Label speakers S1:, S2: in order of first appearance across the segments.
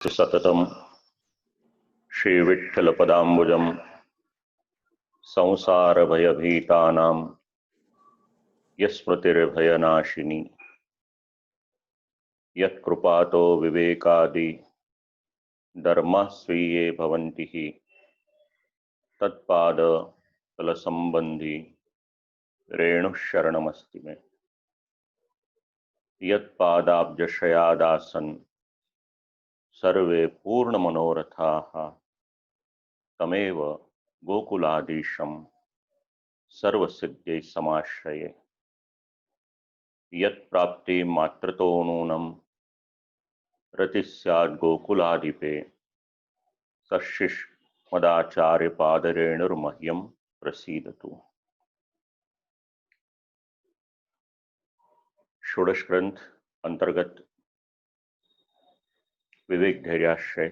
S1: सततम श्रीविठ्ठलपदाम्बुजं संसारभयभीतानां यस्मृतिर्भयनाशिनी यत्कृपातो विवेकादि धर्माः स्वीये भवन्ति हि तत्पादतलसम्बन्धी रेणुशरणमस्ति मे। यत्पादाब्जशयादासन् सर्वे पूर्णमनोरथाः तमेव गोकुलाधीशं सर्वसिद्ध्यै समाश्रये। यत्प्राप्ति मात्रतो नूनं रति स्यात् गोकुलाधिपे तच्छिष्मदाचार्यपादरेणुर्मह्यं प्रसीदतु। षोडश ग्रंथ अंतर्गत विवेक धैर्याश्रय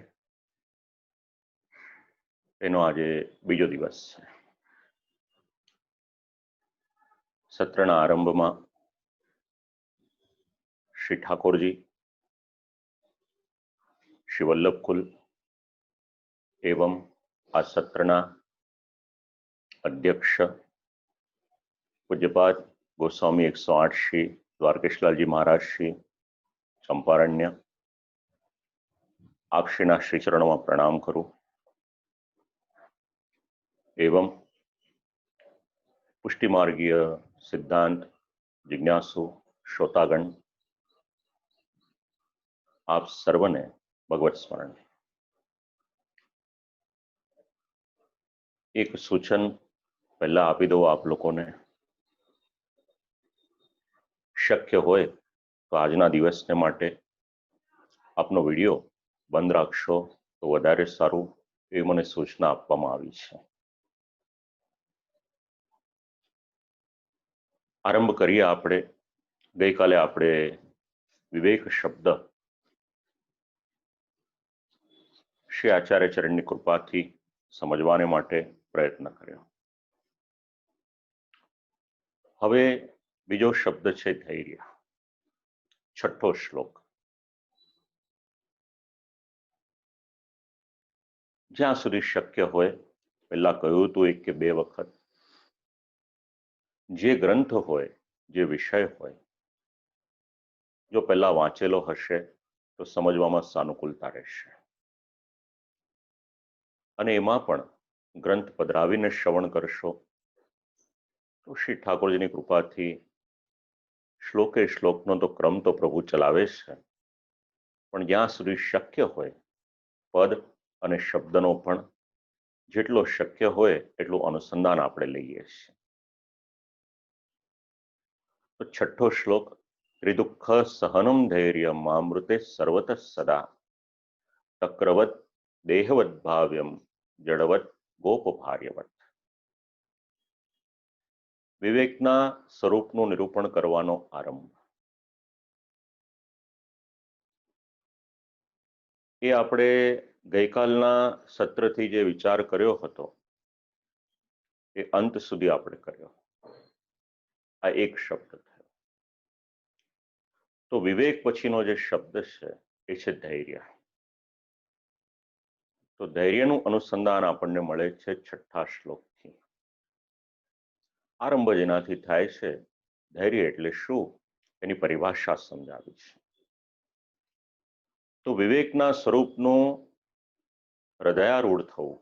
S1: एनो आजे बीजो दिवस है। सत्रना आरंभ में श्री ठाकुरजी, श्री वल्लभकुल एवं आ सत्रना अध्यक्ष पूज्यपाद गोस्वामी 108 श्री द्वारकेशलालजी महाराज श्री चंपारण्य आपश्रीना श्री चरणों में प्रणाम करूं एवं पुष्टिमार्गीय सिद्धांत जिज्ञासु श्रोतागण आप सर्वने भगवत स्मरण। एक सूचन पहला आपी दो आप लोगों ने, शक्य होय तो आजना दिवसने माटे आपनो विडियो बंद राखशो तो वधारे सारू ए मने सूचना आपवामां आवी छे। आरंभ करिए आपणे। गई काले आपणे विवेक शब्द श्री आचार्य चरणनी कृपाथी समझवाने माटे प्रयत्न कर्यो। हवे बीजो शब्द छे धैर्य। छठो श्लोक। ज्यां सुधी शक्य होय पहला कह्युं तो एक के बे वखत जे ग्रंथ होय जे विषय होय जो पहला वांचेलो हशे तो समझवामां सानुकूलता रहेशे अने एमां पण ग्रंथ पधरावीने श्रवण करशो तो श्री ठाकुरजीनी कृपाथी श्लोके श्लोकनो तो क्रम तो प्रभु चलावे छे, पण ज्यां सुधी शक्य होय पद अने शब्दनो पण जेटलो शक्य होय एटલું अनुसंधान आपणे लईए छीए। तो छठो श्लोक। त्रिदुःख सहनम धैर्यम मामृते सर्वतः सदा तक्रवत् देहवत् भाव्यम जड़वत् गोपभार्यवत्। विवेकना स्वरूपનું નિરૂપણ કરવાનો આરંભ। એ આપણે ગઈકાલના સત્રથી જે વિચાર કર્યો હતો એ અંત સુધી આપણે કર્યો। આ એક શબ્દ થયો। તો વિવેક પછીનો જે શબ્દ છે એ છે ધૈર્ય। તો ધૈર્યનું અનુસંધાન આપણને મળે છે છઠ્ઠા શ્લોકથી। આરંભ જેનાથી થાય છે ધૈર્ય એટલે શું એની પરિભાષા સમજાવી છે। તો વિવેકના સ્વરૂપનું હૃદયારૂઢ થવું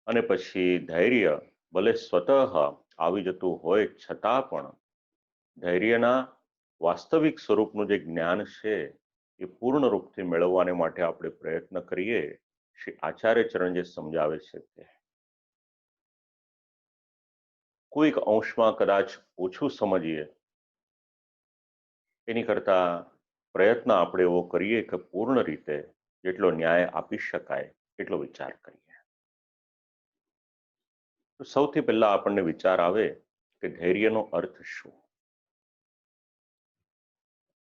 S1: અને પછી ધૈર્ય ભલે સ્વતઃ આવી જતું હોય છતાં પણ ધૈર્યના વાસ્તવિક સ્વરૂપનું જે જ્ઞાન છે એ પૂર્ણ રૂપથી મેળવવાને માટે આપણે પ્રયત્ન કરીએ। શ્રી આચાર્ય ચરણ જે સમજાવે છે તે કોઈક અંશમાં કદાચ ઓછું સમજીએ એની કરતા પ્રયત્ન આપણે એવો કરીએ કે પૂર્ણ રીતે જેટલો ન્યાય આપી શકાય એટલો વિચાર કરીએ। તો સૌથી પહેલા આપણને વિચાર આવે કે ધૈર્યનો અર્થ શું।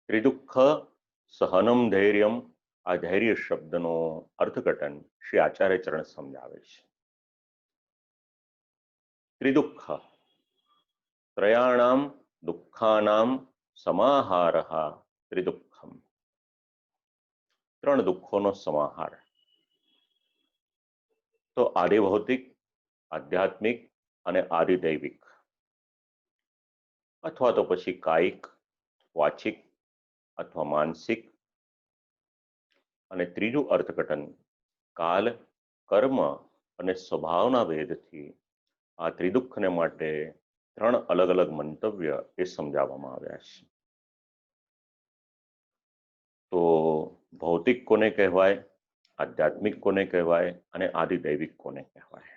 S1: ત્રિદુઃખ સહનમ ધૈર્યમ, આ ધૈર્ય શબ્દનો અર્થઘટન શ્રી આચાર્ય ચરણ સમજાવે છે। ત્રિદુઃખ ત્રયાણામ દુઃખાનામ સમાહારઃ ત્રિદુઃખમ। ત્રણ દુઃખોનો સમાહાર. તો આદિભૌતિક, આધ્યાત્મિક અને આદિદૈવિક, અથવા તો પછી કાયિક, વાચિક અથવા માનસિક, અને ત્રીજું અર્થઘટન કાલ, કર્મ અને સ્વભાવના ભેદથી આ ત્રિદુઃખને માટે ત્રણ અલગ અલગ મંતવ્ય એ સમજાવવામાં આવ્યા છે. તો ભૌતિક કોને કહેવાય, આધ્યાત્મિક કોને કહેવાય અને આદિદૈવિક કોને કહેવાય?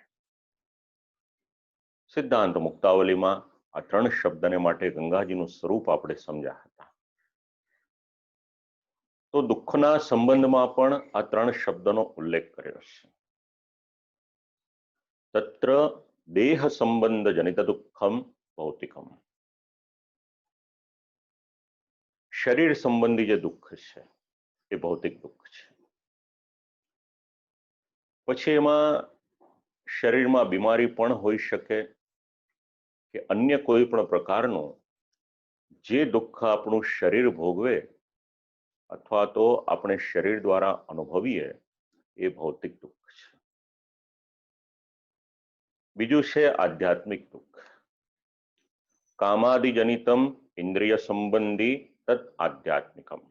S1: સિદ્ધાંત મુક્તાવલીમાં આ ત્રણ શબ્દને માટે ગંગાજીનું સ્વરૂપ આપણે સમજ્યા હતા. તો દુઃખના સંબંધમાં પણ આ ત્રણ શબ્દનો ઉલ્લેખ કર્યો છે. તત્ર દેહ સંબંધ જનિત દુઃખમ ભૌતિકમ. શરીર સંબંધી જે દુઃખ છે એ ભૌતિક દુઃખ છે. પછી એમાં શરીરમાં બીમારી પણ હોઈ શકે કે અન્ય કોઈ પણ પ્રકારનું જે દુઃખ આપણું શરીર ભોગવે અથવા તો આપણે શરીર દ્વારા અનુભવીએ એ ભૌતિક દુઃખ છે. બીજું છે આધ્યાત્મિક દુઃખ. કામાદિજનિતમ ઇન્દ્રિય સંબંધી તદ આધ્યાત્મિકમ.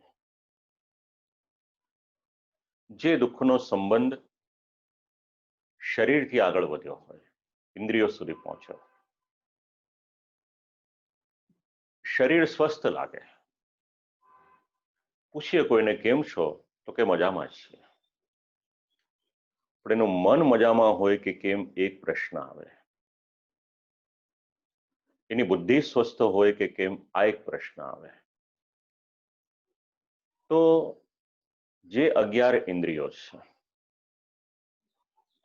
S1: જે દુઃખનો સંબંધ શરીરથી આગળ વધ્યો હોય, ઇન્દ્રિયો સુધી પહોંચ્યો, શરીર સ્વસ્થ લાગે, પૂછીએ કોઈને કેમ છો તો કે મજામાં છીએ, પણ એનું મન મજામાં હોય કે કેમ એક પ્રશ્ન આવે. એની બુદ્ધિ સ્વસ્થ હોય કે કેમ આ એક પ્રશ્ન આવે. તો જે 11 ઇન્દ્રિયો છે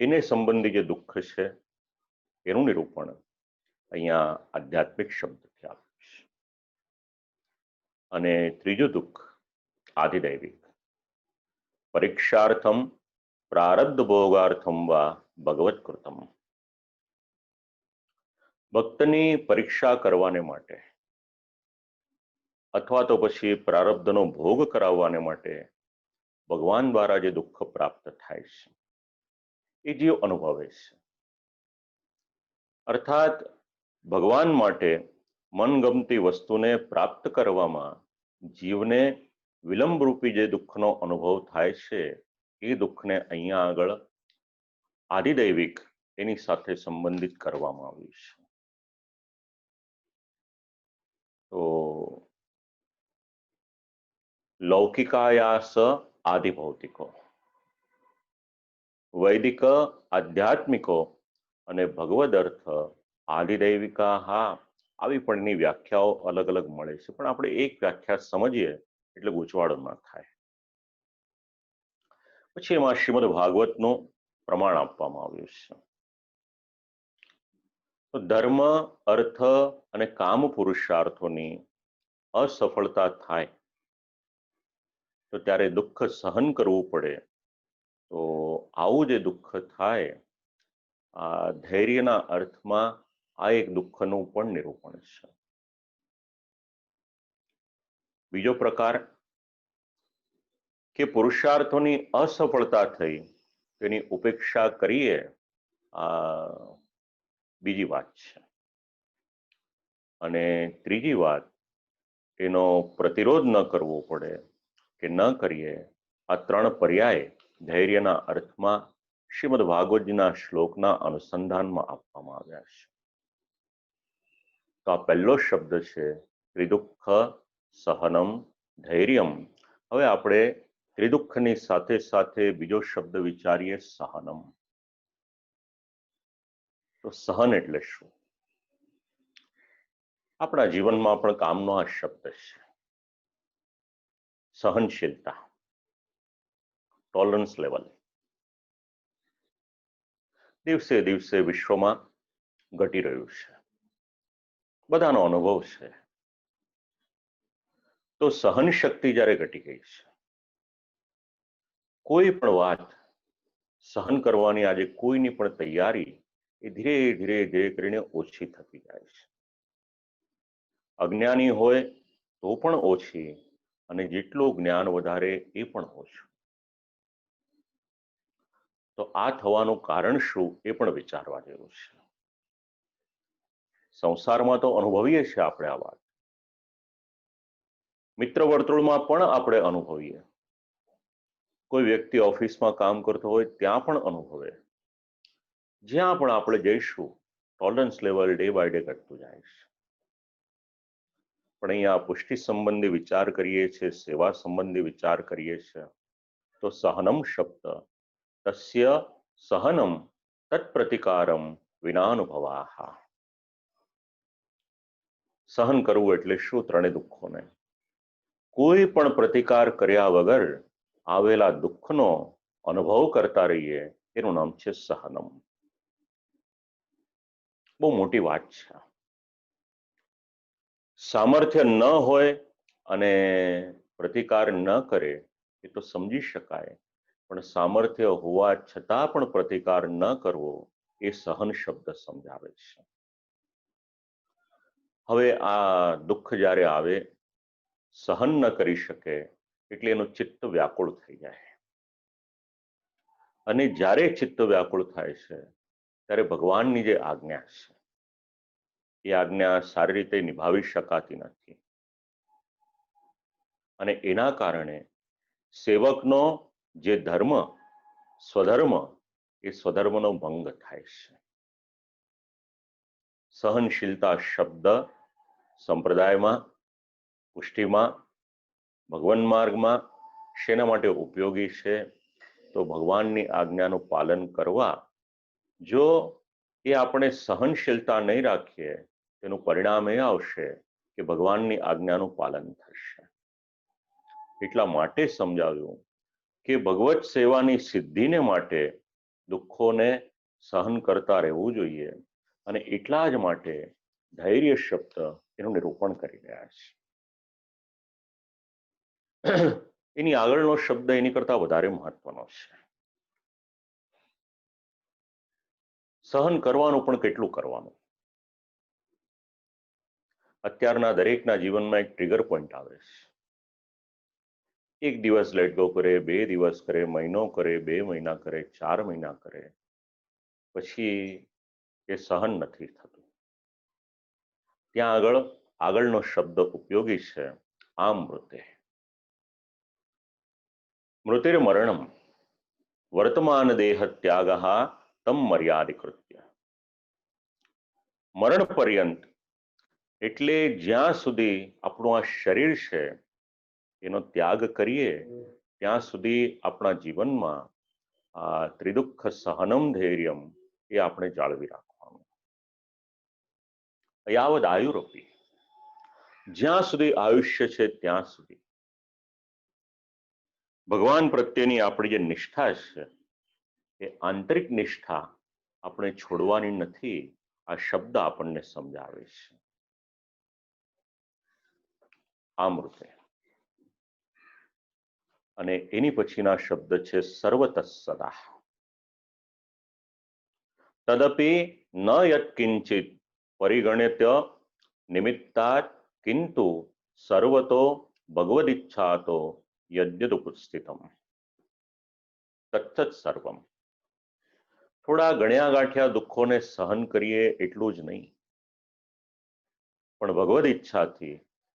S1: એને સંબંધી જે દુઃખ છે એનું નિરૂપણ અહીંયા આધ્યાત્મિક શબ્દથી આપ્યું છે. અને ત્રીજું દુઃખ આધિદૈવિક. પરીક્ષાર્થમ પ્રારબ્ધ ભોગાર્થમ વા ભગવત કૃતમ. ભક્તની પરીક્ષા કરવાને માટે અથવા તો પછી પ્રારબ્ધનો ભોગ કરાવવાને માટે ભગવાન દ્વારા જે દુઃખ પ્રાપ્ત થાય છે એ જીવ અનુભવે છે. અર્થાત ભગવાન માટે મનગમતી વસ્તુને પ્રાપ્ત કરવામાં જીવને વિલંબરૂપી જે દુઃખનો અનુભવ થાય છે એ દુઃખને અહીંયા આગળ આધિદૈવિક એની સાથે સંબંધિત કરવામાં આવ્યું છે. તો લૌકિકાયાસ આધિભૌતિકો, વૈદિક આધ્યાત્મિકો અને ભગવદ અર્થ આધિદૈવિકા. હા, આવી પણ એની વ્યાખ્યાઓ અલગ અલગ મળે છે, પણ આપણે એક વ્યાખ્યા સમજીએ એટલે ગૂંચવાડો ન થાય. પછી એમાં શ્રીમદ ભાગવતનું પ્રમાણ આપવામાં આવ્યું છે. તો ધર્મ, અર્થ અને કામ પુરુષાર્થોની અસફળતા થાય તો ત્યારે દુઃખ સહન કરવું પડે. તો આવું જે દુઃખ થાય આ ધૈર્યના અર્થમાં આ એક દુઃખનું પણ નિરૂપણ છે. બીજો પ્રકાર કે પુરુષાર્થોની અસફળતા થઈ તેની ઉપેક્ષા કરીએ, આ બીજી વાત છે. અને ત્રીજી વાત, એનો પ્રતિરોધ ન કરવો પડે કે ન કરીએ. આ ત્રણ પર્યાય ધૈર્યના અર્થમાં શ્રીમદ ભાગવતજીના શ્લોકના અનુસંધાનમાં આપવામાં આવ્યા છે. તો આ પહેલો શબ્દ છે ત્રિદુઃખ સહનમ ધૈર્યમ. હવે આપણે ત્રિદુઃખની સાથે સાથે બીજો શબ્દ વિચારીએ, સહનમ. તો સહન એટલે શું? આપણા જીવનમાં પણ કામનો આ શબ્દ છે. સહનશીલતા, ટોલરન્સ લેવલ. દિવસે દિવસે વિશ્વમાં ઘટી રહ્યું છે, બધાનો અનુભવ છે. તો સહન શક્તિ જ્યારે ઘટી ગઈ છે, કોઈ પણ વાત સહન કરવાની આજે કોઈની પણ તૈયારી એ ધીરે ધીરે ધીરે કરીને ઓછી થતી જાય છે. અજ્ઞાની હોય તો પણ ઓછી, અને જેટલું જ્ઞાન વધારે એ પણ ઓછું. તો આ થવાનું કારણ શું એ પણ વિચારવા જેવું છે. સંસારમાં તો અનુભવીએ છીએ આપણે આ વાત, મિત્ર વર્તુળમાં પણ આપણે અનુભવીએ, કોઈ વ્યક્તિ ઓફિસમાં કામ કરતો હોય ત્યાં પણ અનુભવે, જ્યાં પણ આપણે જઈશું tolerance level day by day ઘટતું જાય છે. પણ અહીંયા પુષ્ટિ સંબંધી વિચાર કરીએ છીએ, સેવા સંબંધી વિચાર કરીએ છીએ, તો સહનમ શબ્દ તસ્ય સહનમ તત્પ્રતિકારમ વિનાનુભવાહ. સહન કરવું એટલે શું? ત્રણેય દુઃખોને કોઈ પણ પ્રતિકાર કર્યા વગર આવેલા દુઃખનો અનુભવ કરતા રહીએ, એનું નામ છે સહનમ. બહુ મોટી વાત છે. સામર્થ્ય ન હોય અને પ્રતિકાર ન કરે એ તો સમજી શકાય, પણ સામર્થ્ય હોવા છતાં પણ પ્રતિકાર ન કરવો એ સહન શબ્દ સમજાવે છે. હવે આ દુઃખ જ્યારે આવે, સહન ન કરી શકે એટલે એનું ચિત્ત વ્યાકુળ થઈ જાય, અને જ્યારે ચિત્ત વ્યાકુળ થાય છે ત્યારે ભગવાનની જે આજ્ઞા છે એ આજ્ઞા સારી રીતે નિભાવી શકાતી નથી, અને એના કારણે સેવકનો જે ધર્મ સ્વધર્મ એ સ્વધર્મનો ભંગ થાય છે. સહનશીલતા શબ્દ સંપ્રદાયમાં, પુષ્ટિમાં, ભગવાન માર્ગમાં શેના માટે ઉપયોગી છે? તો ભગવાનની આજ્ઞાનું પાલન કરવા. જો એ આપણે સહનશીલતા નહીં રાખીએ, તેનું પરિણામ એ આવશે કે ભગવાનની આજ્ઞાનું પાલન થશે. એટલા માટે સમજાવ્યું કે ભગવત સેવાની સિદ્ધિને માટે દુઃખોને સહન કરતા રહેવું જોઈએ, અને એટલા જ માટે ધૈર્ય શબ્દ એનું નિરૂપણ કરી રહ્યા છે. એની આગળનો શબ્દ એની કરતા વધારે મહત્વનો છે. સહન કરવાનું પણ કેટલું કરવાનું? અત્યારના દરેકના જીવનમાં એક ટ્રિગર પોઈન્ટ આવે છે. એક દિવસ લેટ ગો કરે, 2 દિવસ કરે, મહિનો કરે, 2 મહિના કરે, 4 મહિના કરે, પછી એ સહન નથી થતું. ત્યાં આગળનો શબ્દ ઉપયોગી છે, આમ મૃતે. મૃતિર મરણમ વર્તમાન દેહ ત્યાગ તમ મર્યાદિકૃત્ય. મરણ પર્યંત એટલે જ્યાં સુધી આપણું આ શરીર છે એનો ત્યાગ કરીએ ત્યાં સુધી આપણા જીવનમાં આ ત્રિદુઃખ સહનમ ધૈર્યમ એ આપણે જાળવી રાખવાનું. યાવદ આયુરપી, જ્યાં સુધી આયુષ્ય છે ત્યાં સુધી ભગવાન પ્રત્યેની આપણી જે નિષ્ઠા છે એ આંતરિક નિષ્ઠા આપણે છોડવાની નથી. આ શબ્દ આપણને સમજાવે છે, આમૃતે. અને એની પછીના શબ્દ છે સર્વતઃ સદા. તદપી ન યત્કિંચિત પરિગણ્યત્ય નિમિત્તાત કિંતુ સર્વતો ભગવદિચ્છાતો યદ્યદુપસ્થિતમ તત્તત સર્વમ. થોડા ગણ્યા ગાંઠ્યા દુઃખોને સહન કરીએ એટલું જ નહીં, પણ ભગવદ ઈચ્છાથી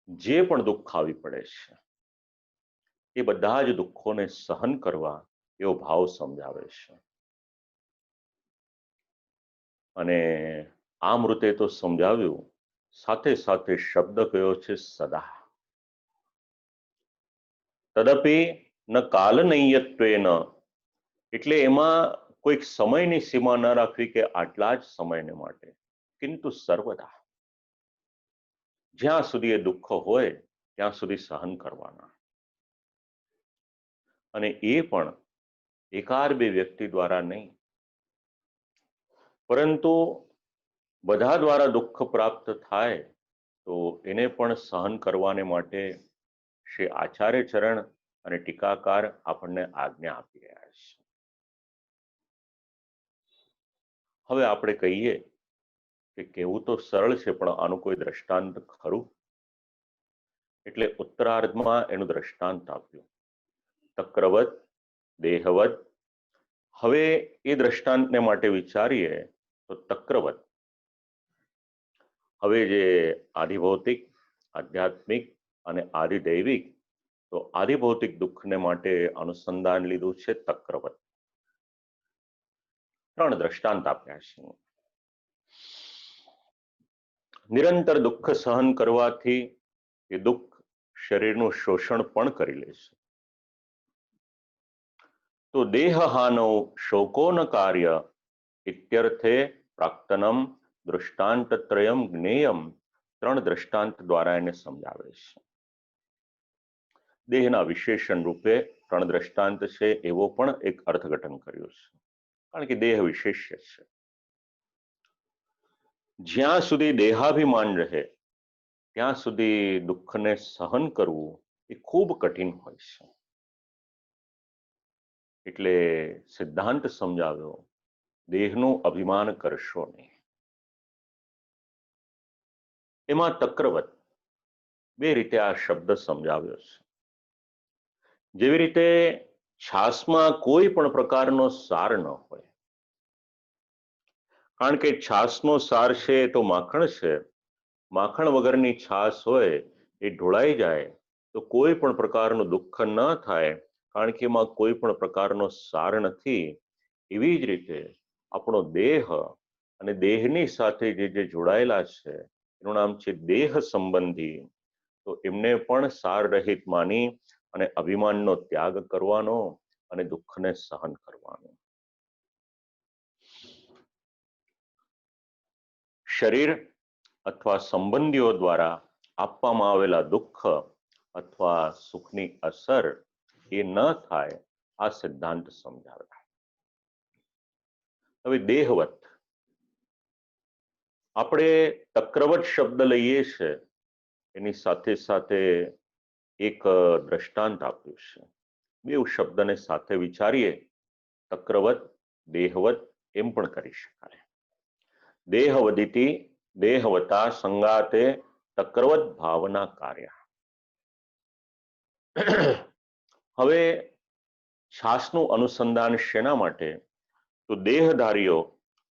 S1: જે પણ દુઃખ આવી પડે છે એ બધા જ દુઃખોને સહન કરવા એવો ભાવ સમજાવે છે. અને આ મૃતે તો સમજાવ્યું, સાથે સાથે શબ્દ કયો છે સદા. તદપી ન કાલનૈયત્વેન, એટલે એમાં કોઈક સમયની સીમા ન રાખવી કે આટલા જ સમયને માટે, કિંતુ સર્વદા, જ્યાં સુધી એ દુઃખ હોય ત્યાં સુધી સહન કરવાના. અને એ પણ એકાદ બે વ્યક્તિ દ્વારા નહીં, પરંતુ બધા દ્વારા દુઃખ પ્રાપ્ત થાય તો એને પણ સહન કરવાને માટે શ્રી આચાર્ય ચરણ અને ટીકાકાર આપણને આજ્ઞા આપી રહ્યા છે. હવે આપણે કહીએ કે કહેવું તો સરળ છે, પણ આનું કોઈ દ્રષ્ટાંત ખરું? એટલે ઉત્તરાર્ધમાં એનું દ્રષ્ટાંત આપ્યું. તક્રવત, દેહવત, હવે એ દ્રષ્ટાંતને માટે વિચારીએ તો તક્રવત. હવે જે આધિભૌતિક, આધ્યાત્મિક અને આધિદૈવિક, તો આધિભૌતિક દુઃખને માટે અનુસંધાન લીધું છે તક્રવત. 3 દ્રષ્ટાંત આપ્યા છે. નિરંતર દુઃખ સહન કરવાથી એ દુઃખ શરીરનું શોષણ પણ કરી લે છે. તો દેહહાનૌ શોકો ન કાર્ય ઇત્યર્થે પ્રાક્તનમ દૃષ્ટાંતત્રયમ જ્ઞેયમ. 3 દ્રષ્ટાંત દ્વારા એને સમજાવે છે. દેહના વિશેષણ રૂપે 3 દ્રષ્ટાંત છે એવો પણ એક અર્થઘટન કર્યું છે, કારણ કે દેહ વિશેષ્ય છે. જ્યાં સુધી દેહાભિમાન રહે ત્યાં સુધી દુઃખને સહન કરવું એ ખૂબ કઠિન હોય છે. એટલે સિદ્ધાંત સમજાવ્યો, દેહનું અભિમાન કરશો નહીં. એમાં તક્રવત 2 રીતે આ શબ્દ સમજાવ્યો છે. જેવી રીતે છાસમાં કોઈ પણ પ્રકારનો સાર ન હોય, કારણ કે છાસનો સાર છે તો માખણ છે. માખણ વગરની છાસ હોય એ ઢોળાઈ જાય તો કોઈ પણ પ્રકારનું દુઃખ ન થાય, કારણ કે એમાં કોઈ પણ પ્રકારનો સાર નથી. એવી જ રીતે આપણો દેહ અને દેહની સાથે જે જોડાયેલા છે એનું નામ છે દેહ સંબંધી. તો એમને પણ સાર રહિત માની અને અભિમાનનો ત્યાગ કરવાનો અને દુઃખને સહન કરવાનો. શરીર અથવા સંબંધીઓ દ્વારા આપવામાં આવેલા દુઃખ અથવા સુખની અસર એ ન થાય, આ સિદ્ધાંત સમજાવે. હવે દેહવત, આપણે તક્રવત શબ્દ લઈએ છે એની સાથે સાથે એક દ્રષ્ટાંત આપ્યું છે. 2 શબ્દને સાથે વિચારીએ, તક્રવત, દેહવત એમ પણ કરી શકાય. દેહવદિતિ દેહવતા સંગાતે તક્રવત ભાવના કાર્ય. હવે છાસનું અનુસંધાન શેના માટે? તો દેહધારીઓ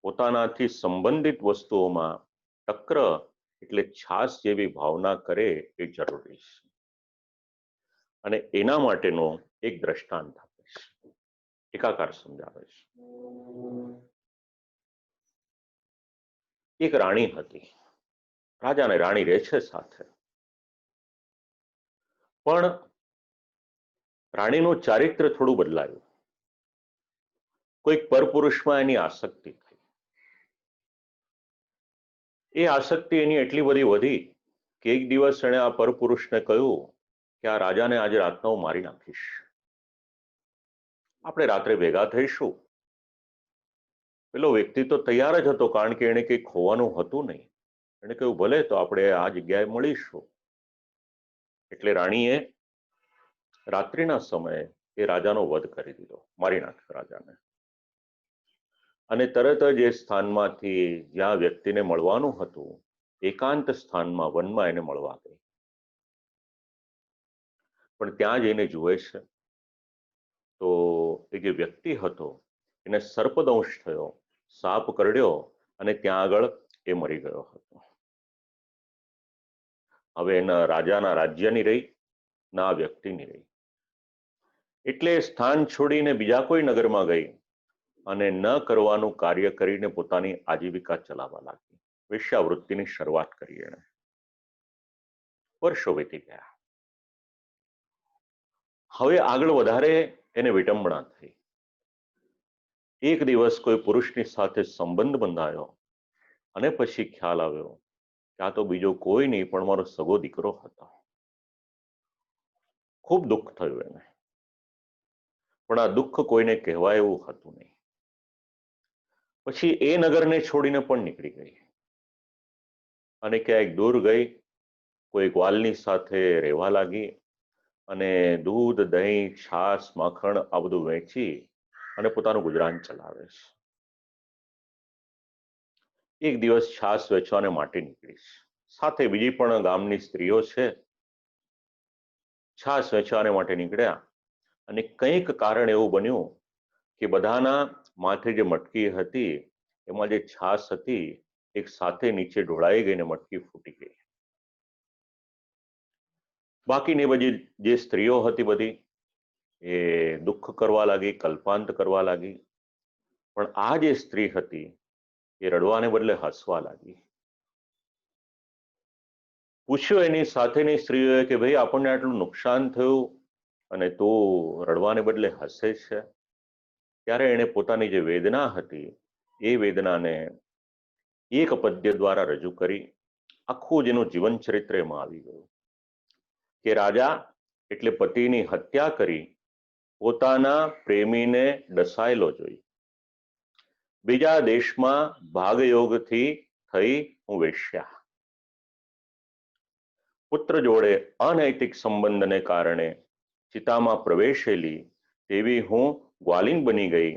S1: પોતાનાથી સંબંધિત વસ્તુઓમાં તક્ર એટલે છાસ જેવી ભાવના કરે એ જરૂરી છે. અને એના માટેનો એક દ્રષ્ટાંત આપે છે, એકાકાર સમજાવે છે. એક રાણી હતી. રાજા અને રાણી રહે છે સાથે, પણ રાણીનું ચારિત્ર થોડું બદલાયું. કોઈક પરપુરુષમાં એની આસક્તિ થઈ. એ આસક્તિ એની એટલી બધી વધી કે એક દિવસ એણે આ પરપુરુષને કહ્યું કે આ રાજાને આજે રાતના હું મારી નાખીશ, આપણે રાત્રે ભેગા થઈશું. પેલો વ્યક્તિ તો તૈયાર જ હતો, કારણ કે એને કંઈ ખોવાનું હતું નહીં. એને કહ્યું ભલે, તો આપણે આ જગ્યાએ મળીશું. એટલે રાણીએ રાત્રિના સમયે એ રાજાનો વધ કરી દીધો, મારી નાખ્યો રાજાને. અને તરત જ એ સ્થાનમાંથી જ્યાં વ્યક્તિને મળવાનું હતું, એકાંત સ્થાનમાં, વનમાં એને મળવા ગઈ. પણ ત્યાં જઈને જુએ છે તો એ જે વ્યક્તિ હતો એને સર્પદંશ થયો, સાપ કરડ્યો અને ત્યાં આગળ એ મરી ગયો હતો. હવે એના રાજાના રાજ્યની રહી, ના વ્યક્તિની રહી. એટલે સ્થાન છોડીને બીજા કોઈ નગરમાં ગઈ અને ન કરવાનું કાર્ય કરીને પોતાની આજીવિકા ચલાવવા લાગી. વેશ્યાવૃત્તિની શરૂઆત કરી એણે. વર્ષો વીતી ગયા. હવે આગળ વધારે એને વિટંબણા થઈ. એક દિવસ કોઈ પુરુષની સાથે સંબંધ બંધાયો અને પછી ખ્યાલ આવ્યો કે આ તો બીજો કોઈ નહીં પણ મારો સગો દીકરો હતો. ખૂબ દુઃખ થયું એને, પણ આ દુઃખ કોઈને કહેવાય એવું હતું નહીં. પછી એ નગરને છોડીને પણ નીકળી ગઈ અને ક્યાંક દૂર ગઈ, કોઈ ગ્વાલની સાથે રહેવા લાગી અને દૂધ, દહીં, છાશ, માખણ આ બધું વેચી અને પોતાનું ગુજરાન ચલાવે છે. એક દિવસ છાશ વેચવાને માટે નીકળી, સાથે બીજી પણ ગામની સ્ત્રીઓ છે. છાશ વેચવાને માટે નીકળ્યા અને કંઈક કારણ એવું બન્યું કે બધાના માથે જે મટકી હતી એમાં જે છાશ હતી એક સાથે નીચે ઢોળાઈ ગઈને મટકી ફૂટી ગઈ. બાકીની બધી જે સ્ત્રીઓ હતી બધી એ દુઃખ કરવા લાગી, કલ્પાંત કરવા લાગી. પણ આ જે સ્ત્રી હતી એ રડવાને બદલે હસવા લાગી. પૂછ્યું એની સાથેની સ્ત્રીઓએ કે ભાઈ આપણને આટલું નુકસાન થયું અને તું રડવાને બદલે હસે છે. ત્યારે એણે પોતાની જે વેદના હતી એ વેદનાને એક પદ્ય દ્વારા રજૂ કરી. આખું જેનું જીવન ચરિત્ર એમાં આવી ગયું કે રાજા એટલે પતિની હત્યા કરી પોતાના પ્રેમીને ડસાયેલો જોઈ, બીજા દેશમાં ભાગયોગથી થઈ હું વેશ્યા, પુત્ર જોડે અનૈતિક સંબંધને કારણે ચિતામાં પ્રવેશેલી તેવી હું ગ્વાલિન બની ગઈ,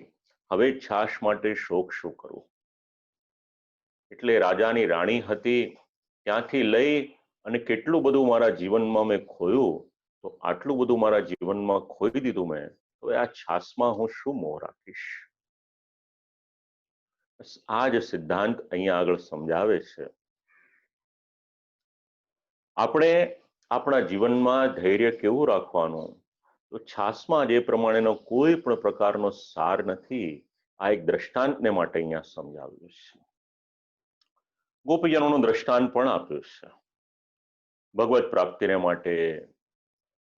S1: હવે છાશ માટે શોક શું કરું. એટલે રાજાની રાણી હતી ત્યાંથી લઈ અને કેટલું બધું મારા જીવનમાં મેં ખોયું, તો આટલું બધું મારા જીવનમાં ખોઈ દીધું મેં, હવે આ છાશમાં હું શું મોહ રાખીશ. આ જ સિદ્ધાંત અહીંયા આગળ સમજાવે છે. આપણે આપણા જીવનમાં ધૈર્ય કેવું રાખવાનું, તો છાશમાં જે પ્રમાણેનો કોઈ પણ પ્રકારનો સાર નથી. આ એક દ્રષ્ટાંતને માટે અહીંયા સમજાવ્યું છે. ગોપીજનોનું દ્રષ્ટાંત પણ આપ્યું છે. ભગવત પ્રાપ્તિને માટે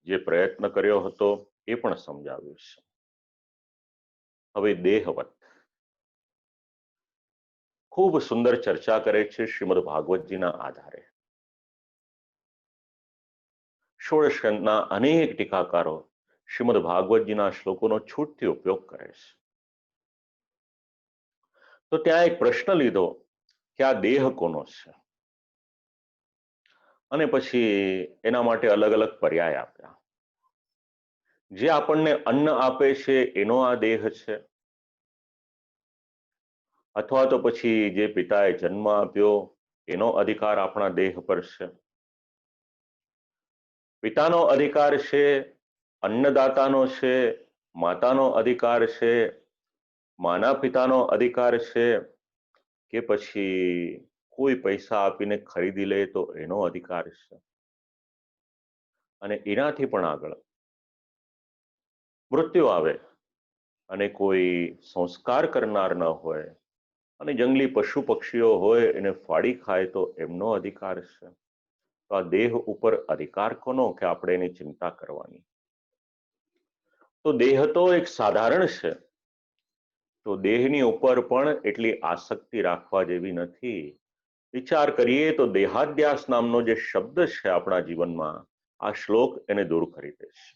S1: જે પ્રયત્ન કર્યો હતો એ પણ સમજાવ્યું છે. હવે દેહવત ખૂબ સુંદર ચર્ચા કરે છે શ્રીમદ ભાગવતજીના આધારે. ષોડશ સ્કંદના અનેક ટીકાકારો શ્રીમદ ભાગવતજીના શ્લોકોનો છૂટથી ઉપયોગ કરે છે. તો ત્યાં એક પ્રશ્ન લીધો કે આ દેહ કોનો છે, અને પછી એના માટે અલગ અલગ પર્યાય આપ્યા. જે આપણને અન્ન આપે છે એનો આ દેહ છે, અથવા તો પછી જે પિતાએ જન્મ આપ્યો એનો અધિકાર આપણા દેહ પર છે. પિતાનો અધિકાર છે, અન્નદાતાનો છે, માતાનો અધિકાર છે, માના પિતાનો અધિકાર છે, કે પછી કોઈ પૈસા આપીને ખરીદી લે તો એનો અધિકાર છે. અને એનાથી પણ આગળ મૃત્યુ આવે અને કોઈ સંસ્કાર કરનાર ન હોય અને જંગલી પશુ પક્ષીઓ હોય એને ફાડી ખાય તો એમનો અધિકાર છે. તો આ દેહ ઉપર અધિકાર કોનો કે આપણે એની ચિંતા કરવાની. તો દેહ તો એક સાધારણ છે, તો દેહની ઉપર પણ એટલી આસક્તિ રાખવા જેવી નથી. વિચાર કરીએ તો દેહાદ્યાસ નામનો જે શબ્દ છે આપણા જીવનમાં, આ શ્લોક એને દૂર કરી દે છે.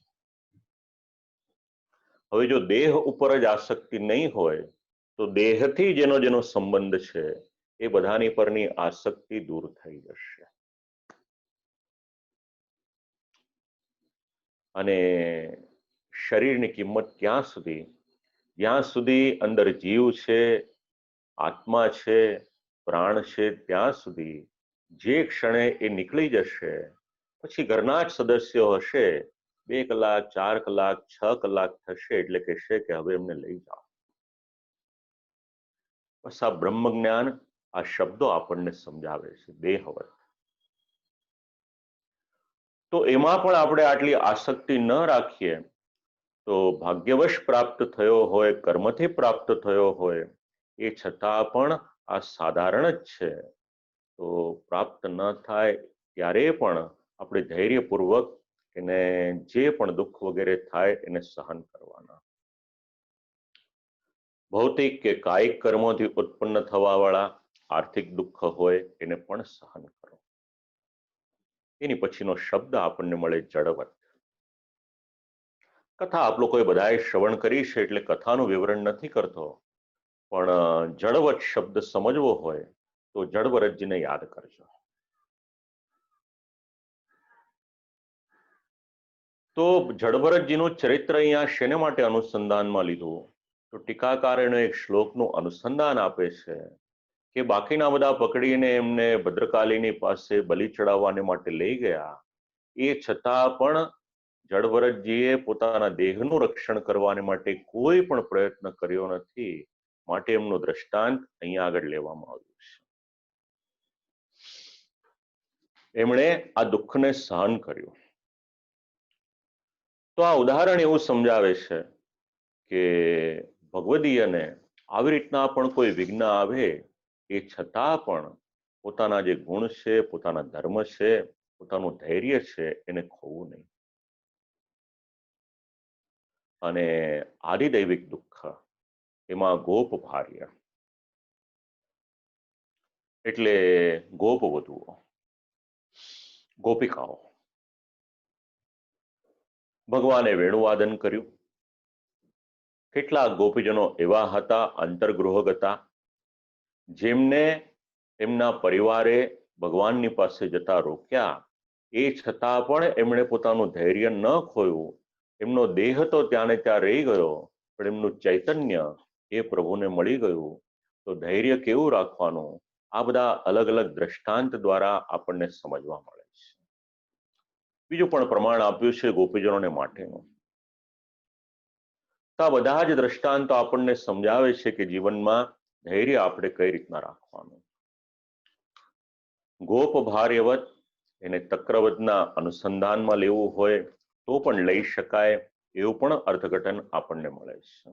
S1: હવે જો દેહ ઉપર જ આસક્તિ નહીં હોય તો દેહથી જેનો જેનો સંબંધ છે એ બધાની પરની આસક્તિ દૂર થઈ જશે. અને શરીરની કિંમત ક્યાં સુધી, જ્યાં સુધી અંદર જીવ છે, આત્મા છે, પ્રાણ છે, ત્યાં સુધી જે ક્ષણે એ નીકળી જશે પછી ઘરના જ સદસ્યો હશે 2 કલાક 4 કલાક 6 કલાક થશે એટલે કહેશે કે હવે એમને લઈ જાઓ. બસ આ બ્રહ્મ જ્ઞાન, આ શબ્દો આપણને સમજાવે છે દેહવત. તો એમાં પણ આપણે આટલી આસક્તિ ન રાખીએ તો ભાગ્યવશ પ્રાપ્ત થયો હોય, કર્મથી પ્રાપ્ત થયો હોય, એ છતાં પણ આ સાધારણ જ છે. તો પ્રાપ્ત ન થાય ત્યારે પણ આપણે ધૈર્યપૂર્વક એને જે પણ દુઃખ વગેરે થાય એને સહન કરવાના. ભૌતિક કે કાયિક કર્મોથી ઉત્પન્ન થવાવાળા આર્થિક દુઃખ હોય એને પણ સહન કરો. એની પછીનો શબ્દ આપણને મળે જડવત. કથા આપ લોકોએ બધાએ શ્રવણ કરી છે એટલે કથાનું વિવરણ નથી કરતો, પણ જડવત શબ્દ સમજવો હોય તો જડભરતજીને યાદ કરજો. તો જડભરતજીનું ચરિત્ર અહીંયા શેને માટે અનુસંધાનમાં લીધું, તો ટીકાકાર એનો એક શ્લોકનું અનુસંધાન આપે છે કે બાકીના બધા પકડીને એમને ભદ્રકાલીની પાસે બલિ ચડાવવાને માટે લઈ ગયા, એ છતાં પણ જડભરતજીએ પોતાના દેહનું રક્ષણ કરવાને માટે કોઈ પણ પ્રયત્ન કર્યો નથી, માટે એમનું દ્રષ્ટાંત અહીંયા આગળ લેવામાં આવ્યું છે. એમણે આ દુઃખને સહન કર્યું. તો આ ઉદાહરણ એવું સમજાવે છે કે ભગવદીયને આવી રીતના પણ કોઈ વિઘ્ન આવે એ છતાં પણ પોતાના જે ગુણ છે, પોતાના ધર્મ છે, પોતાનું ધૈર્ય છે એને ખોવું નહીં. અને આદિદૈવિક દુઃખ એમાં ગોપ ભાર્ય એટલે ગોપ વધુઓ, ગોપિકાઓ. ભગવાને વેણુવાદન કર્યું. કેટલાક ગોપીજનો એવા હતા અંતર્ગૃહગતા જેમને એમના પરિવારે ભગવાનની પાસે જતા રોક્યા, એ છતાં પણ એમણે પોતાનું ધૈર્ય ન ખોયું. એમનો દેહ તો ત્યાં ને ત્યાં રહી ગયો, પણ એમનું ચૈતન્ય એ પ્રભુને મળી ગયું. તો ધૈર્ય કેવું રાખવાનું, આ બધા અલગ અલગ દ્રષ્ટાંત દ્વારા આપણને સમજવા મળે છે. બીજું પણ પ્રમાણ આપ્યું છે ગોપીજનોને માટેનું. તો આ બધા જ દ્રષ્ટાંતો આપણને સમજાવે છે કે જીવનમાં ધૈર્ય આપણે કઈ રીતના રાખવાનું. ગોપ ભાર્યવત એને તક્રવતના અનુસંધાનમાં લેવું હોય તો પણ લઈ શકાય, એવું પણ અર્થઘટન આપણને મળે છે.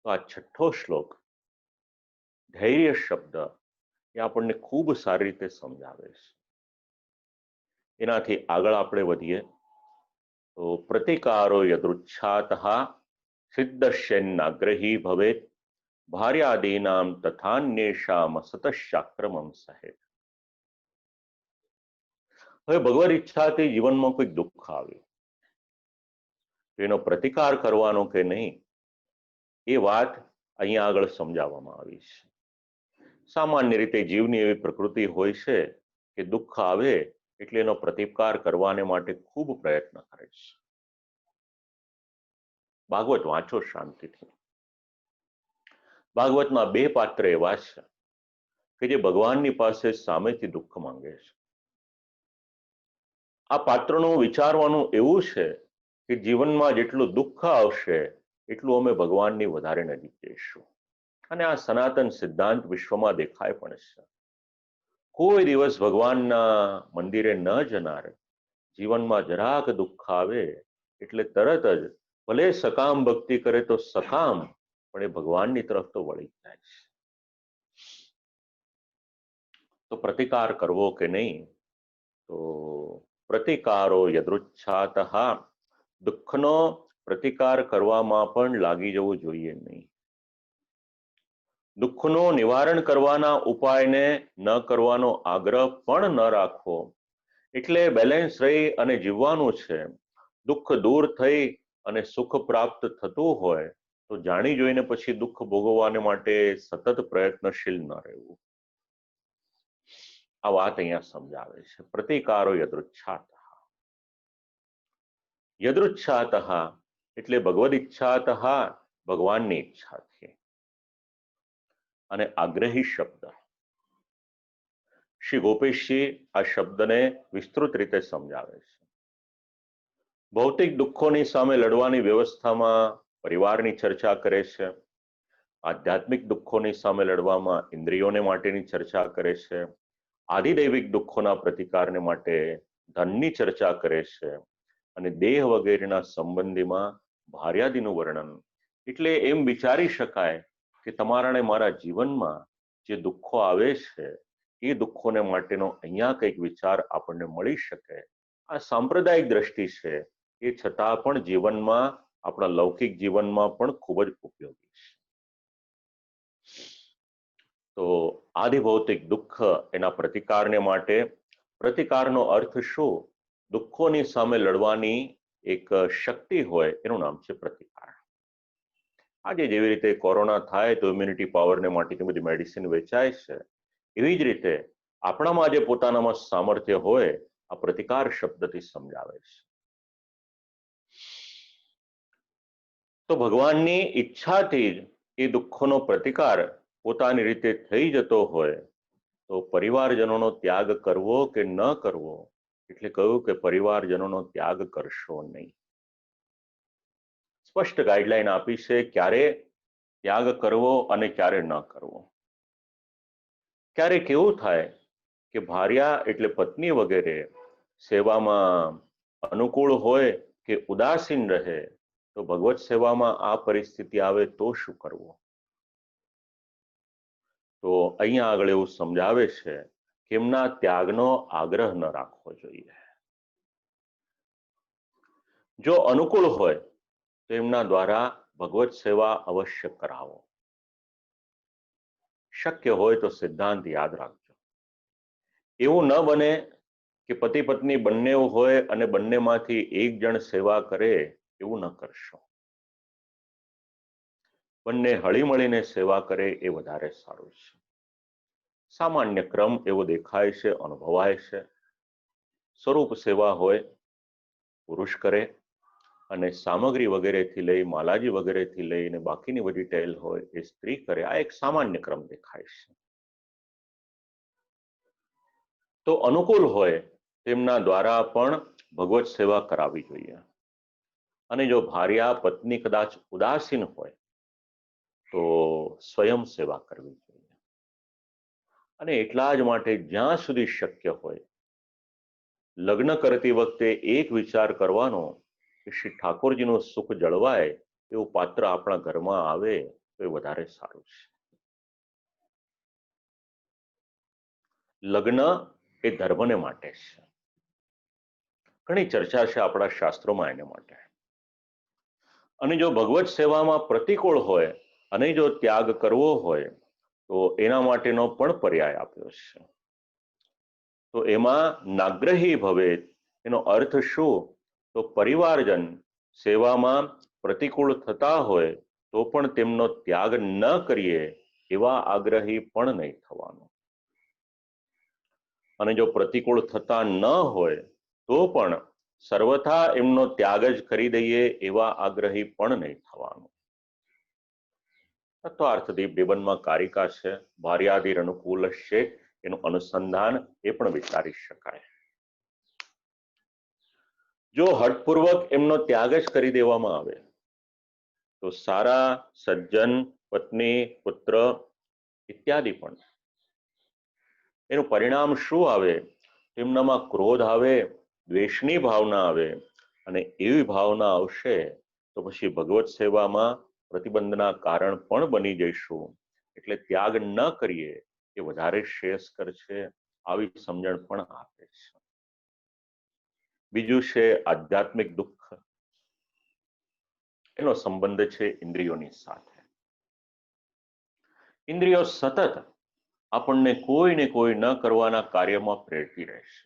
S1: તો આ છઠ્ઠો શ્લોક ધૈર્ય શબ્દ એ આપણને ખૂબ સારી રીતે સમજાવે છે. એનાથી આગળ આપણે વધીએ તો પ્રતિકારો યદૃચ્છાતઃ સિદ્ધશ્યન્નાગ્રહી ભવેત ભાર્યાદીનામ તથાન્યેષામ સતશાક્રમં સહેત. હવે ભગવદ ઈચ્છાથી જીવનમાં કોઈ દુઃખ આવ્યું, એનો પ્રતિકાર કરવાનો કે નહીં એ વાત અહીંયા આગળ સમજાવવામાં આવી છે. સામાન્ય રીતે જીવની એવી પ્રકૃતિ હોય છે કે દુઃખ આવે એટલે એનો પ્રતિકાર કરવાને માટે ખૂબ પ્રયત્ન કરે છે. ભાગવત વાંચો શાંતિથી. ભાગવતમાં બે પાત્ર એવા છે કે જે ભગવાનની પાસે સામેથી દુઃખ માંગે છે. આ પાત્રનું વિચારવાનું એવું છે કે જીવનમાં જેટલું દુઃખ આવશે એટલું અમે ભગવાનની વધારે નજીક જઈશું. અને આ સનાતન સિદ્ધાંત વિશ્વમાં દેખાય પણ છે. કોઈ દિવસ ભગવાનના મંદિરે ન જનાર જીવનમાં જરાક દુઃખ આવે એટલે તરત જ ભલે સકામ ભક્તિ કરે તો સકામ, પણ એ ભગવાનની તરફ તો વળી જાય છે. તો પ્રતિકાર કરવો કે નહીં, તો પ્રતિકારો યદૃચ્છાતઃ, દુઃખનો પ્રતિકાર કરવામાં પણ લાગી જવું જોઈએ નહીં. દુઃખનું નિવારણ કરવાના ઉપાયને ન કરવાનો આગ્રહ પણ ન રાખવો. એટલે બેલેન્સ રહી અને જીવવાનું છે. દુઃખ દૂર થઈ અને સુખ પ્રાપ્ત થતું હોય તો જાણી જોઈને પછી દુઃખ ભોગવવાને માટે સતત પ્રયત્નશીલ ન રહેવું. આ વાત અહીંયા સમજાવે છે. પ્રતિકારો યદૃચ્છાતઃ. યદૃચ્છાતઃ એટલે ભગવદ ઈચ્છાતઃ, ભગવાનની ઈચ્છાથી. અને આગ્રહી શબ્દ, શ્રી ગોપેશજી આ શબ્દને વિસ્તૃત રીતે સમજાવે છે. ભૌતિક દુઃખોની સામે લડવાની વ્યવસ્થામાં પરિવારની ચર્ચા કરે છે. આધ્યાત્મિક દુઃખોની સામે લડવામાં ઇન્દ્રિયોને માટેની ચર્ચા કરે છે. આદિદૈવિક દુઃખોના પ્રતિકારને માટે ધનની ચર્ચા કરે છે. અને દેહ વગેરેના સંબંધીમાં ભાર્યાદીનું વર્ણન. એટલે એમ વિચારી શકાય કે તમારા ને મારા જીવનમાં જે દુઃખો આવે છે એ દુઃખોને માટેનો અહીંયા કંઈક વિચાર આપણને મળી શકે. આ સાંપ્રદાયિક દ્રષ્ટિ છે, એ છતાં પણ જીવનમાં, આપણા લૌકિક જીવનમાં પણ ખૂબ જ ઉપયોગી છે. તો આદિભૌતિક દુઃખ એના પ્રતિકારને માટે, પ્રતિકારનો અર્થ શું? દુઃખોની સામે લડવાની એક શક્તિ હોય એનું નામ છે પ્રતિકાર. આજે જેવી રીતે કોરોના થાય તો ઇમ્યુનિટી પાવરને માટેની બધી મેડિસિન વેચાય છે, એવી જ રીતે આપણામાં જે પોતાનામાં સામર્થ્ય હોય આ પ્રતિકાર શબ્દથી સમજાવે છે. તો ભગવાનની ઈચ્છાથી જ એ દુઃખોનો પ્રતિકાર પોતાની રીતે થઈ જતો હોય તો પરિવારજનોનો ત્યાગ કરવો કે ન કરવો એટલે કહ્યું કે પરિવારજનોનો ત્યાગ કરશો નહીં. સ્પષ્ટ ગાઈડલાઈન આપી છે ક્યારે ત્યાગ કરવો અને ક્યારે ન કરવો. ક્યારેક એવું થાય કે ભાર્યા એટલે પત્ની વગેરે સેવામાં અનુકૂળ હોય કે ઉદાસીન રહે, તો ભગવત સેવામાં આ પરિસ્થિતિ આવે તો શું કરવું? તો અહીંયા આગળ એવું સમજાવે છે કે એમના ત્યાગનો આગ્રહ ન રાખવો જોઈએ. જો અનુકૂળ હોય તો એમના દ્વારા ભગવત સેવા અવશ્ય કરાવો. શક્ય હોય તો સિદ્ધાંત યાદ રાખજો. એવું ન બને કે પતિ પત્ની બંને હોય અને બંનેમાંથી એક જણ સેવા કરે, એવું ન કરશો. બંને હળીમળીને સેવા કરે એ વધારે સારું છે. સામાન્ય ક્રમ એવો દેખાય છે, અનુભવાય છે. સ્વરૂપ સેવા હોય પુરુષ કરે અને સામગ્રી વગેરેથી લઈ માલાજી વગેરેથી લઈને બાકીની બધી ટેલ હોય એ સ્ત્રી કરે. આ એક સામાન્ય ક્રમ દેખાય છે. તો અનુકૂળ હોય તેમના દ્વારા પણ ભગવત સેવા કરાવવી જોઈએ. અને જો ભાર્યા પત્ની કદાચ ઉદાસીન હોય તો સ્વયં સેવા કરવી જોઈએ. અને એટલા જ માટે જ્યાં સુધી શક્ય હોય લગ્ન કરતી વખતે એક વિચાર કરવાનો કે શ્રી ઠાકોરજીનું સુખ જળવાય એવું પાત્ર આપણા ઘરમાં આવે તો એ વધારે સારું છે. લગ્ન એ ધર્મને માટે છે. ઘણી ચર્ચા છે આપણા શાસ્ત્રોમાં એને માટે. અને જો ભગવત સેવામાં પ્રતિકૂળ હોય અને જો ત્યાગ કરવો હોય તો એના માટેનો પણ પર્યાય આપ્યો છે. તો એમાં નાગ્રહી ભવે એનો અર્થ શું? તો પરિવારજન સેવામાં પ્રતિકૂળ થતા હોય તો પણ તેમનો ત્યાગ ન કરીએ એવા આગ્રહી પણ નહીં થવાનું. અને જો પ્રતિકૂળ થતા ન હોય તો પણ સર્વથા એમનો ત્યાગ જ કરી દઈએ એવા આગ્રહી પણ નહીં થવાનું. તત્વાર્થદીપ નિબંધમાં કારિકા છે, ભાર્યાદિર અનુકૂલ છે, એનું અનુસંધાન એ પણ વિચારી શકાય. જો હઠપૂર્વક એમનો ત્યાગ જ કરી દેવામાં આવે તો સારા સજ્જન પત્ની પુત્ર ઇત્યાદિ પણ એનું પરિણામ શું આવે? તેમનામાં ક્રોધ આવે, દ્વેષની ભાવના આવે અને એવી ભાવના આવશે તો પછી ભગવત સેવામાં પ્રતિબંધના કારણ પણ બની જઈશું. એટલે ત્યાગ ન કરીએ એ વધારે શ્રેયસ્કર છે. આવી સમજણ પણ આપે છે. બીજું છે આધ્યાત્મિક દુઃખ. એનો સંબંધ છે ઇન્દ્રિયોની સાથે. ઇન્દ્રિયો સતત આપણને કોઈ ને કોઈ ન કરવાના કાર્યમાં પ્રેરતી રહેશે.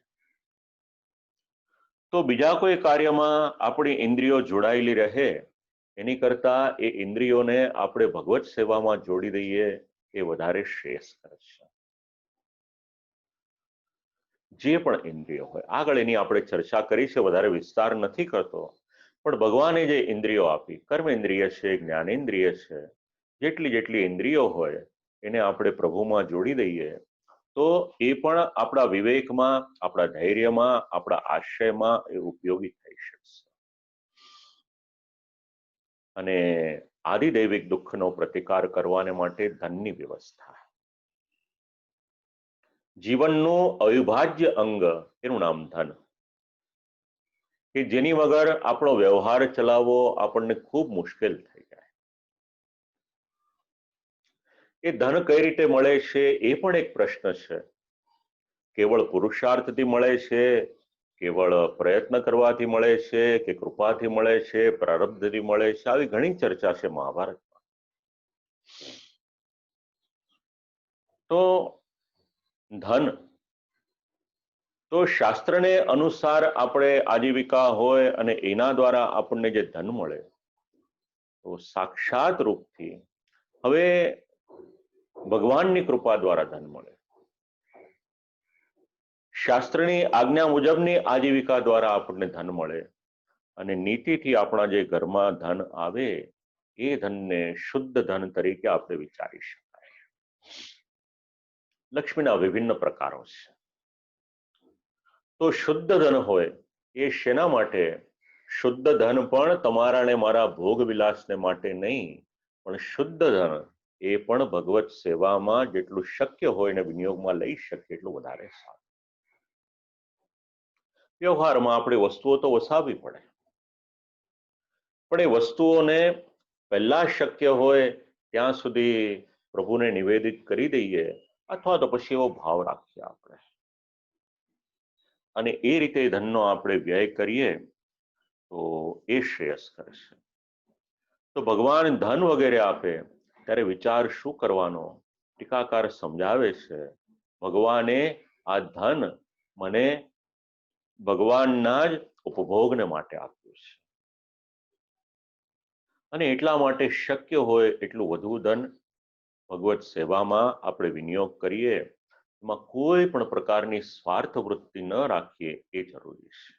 S1: તો બીજા કોઈ કાર્યમાં આપણી ઇન્દ્રિયો જોડાયેલી રહે એની કરતા એ ઇન્દ્રિયોને આપણે ભગવત સેવામાં જોડી દઈએ એ વધારે શ્રેયસ્કર છે. જે પણ ઇન્દ્રિયો હોય, આગળ એની આપણે ચર્ચા કરી છે, વધારે વિસ્તાર નથી કરતો, પણ ભગવાને જે ઇન્દ્રિયો આપી, કર્મેન્દ્રિય છે, જ્ઞાનેન્દ્રિય છે, જેટલી જેટલી ઇન્દ્રિયો હોય એને આપણે પ્રભુમાં જોડી દઈએ તો એ પણ આપણા વિવેકમાં, આપણા ધૈર્યમાં, આપણા આશયમાં એ ઉપયોગી થઈ શકશે. અને આદિદૈવિક દુઃખનો પ્રતિકાર કરવાને માટે ધનની વ્યવસ્થા. જીવનનું અવિભાજ્ય અંગ એનું નામ ધન, કે જેની વગર આપણો વ્યવહાર ચલાવવો આપણને ખૂબ મુશ્કેલ થઈ જાય. એ ધન કઈ રીતે મળે છે એ પણ એક પ્રશ્ન છે. કેવળ પુરુષાર્થથી મળે છે, કેવળ પ્રયત્ન કરવાથી મળે છે, કે કૃપાથી મળે છે, પ્રારબ્ધથી મળે છે? આવી ઘણી ચર્ચા છે મહાભારતમાં. તો ધન તો શાસ્ત્રને અનુસાર આપણે આજીવિકા હોય અને એના દ્વારા આપણને જે ધન મળે તો સાક્ષાત રૂપથી હવે ભગવાનની કૃપા દ્વારા ધન મળે. શાસ્ત્રની આજ્ઞા મુજબની આજીવિકા દ્વારા આપણને ધન મળે અને નીતિથી આપણા જે ઘરમાં ધન આવે એ ધનને શુદ્ધ ધન તરીકે આપણે વિચારી શકાય. લક્ષ્મીના વિભિન્ન પ્રકારો છે. તો શુદ્ધ ધન હોય એ શેના માટે? શુદ્ધ ધન પણ તમારા ને મારા ભોગ વિલાસને માટે નહીં, પણ શુદ્ધ ધન એ પણ ભગવત સેવામાં જેટલું શક્ય હોય ને વિનિયોગમાં લઈ શકીએ એટલું વધારે સારું. વ્યવહારમાં આપણે વસ્તુઓ તો વસાવવી પડે, પણ એ વસ્તુઓને પહેલા શક્ય હોય ત્યાં સુધી પ્રભુને નિવેદિત કરી દઈએ, અથવા તો પછી એવો ભાવ રાખીએ આપણે, અને એ રીતે ધનનો આપણે વ્યય કરીએ તો એ શ્રેયસ્કર છે. તો ભગવાન ધન વગેરે આપે ત્યારે વિચાર શું કરવાનો? ટીકાકાર સમજાવે છે, ભગવાને આ ધન મને ભગવાનના જ ઉપભોગને માટે આપ્યું છે, અને એટલા માટે શક્ય હોય એટલું વધુ ધન ભગવત સેવામાં આપણે વિનિયોગ કરીએ, એમાં કોઈ પણ પ્રકારની સ્વાર્થ વૃત્તિ ન રાખીએ એ જરૂરી છે.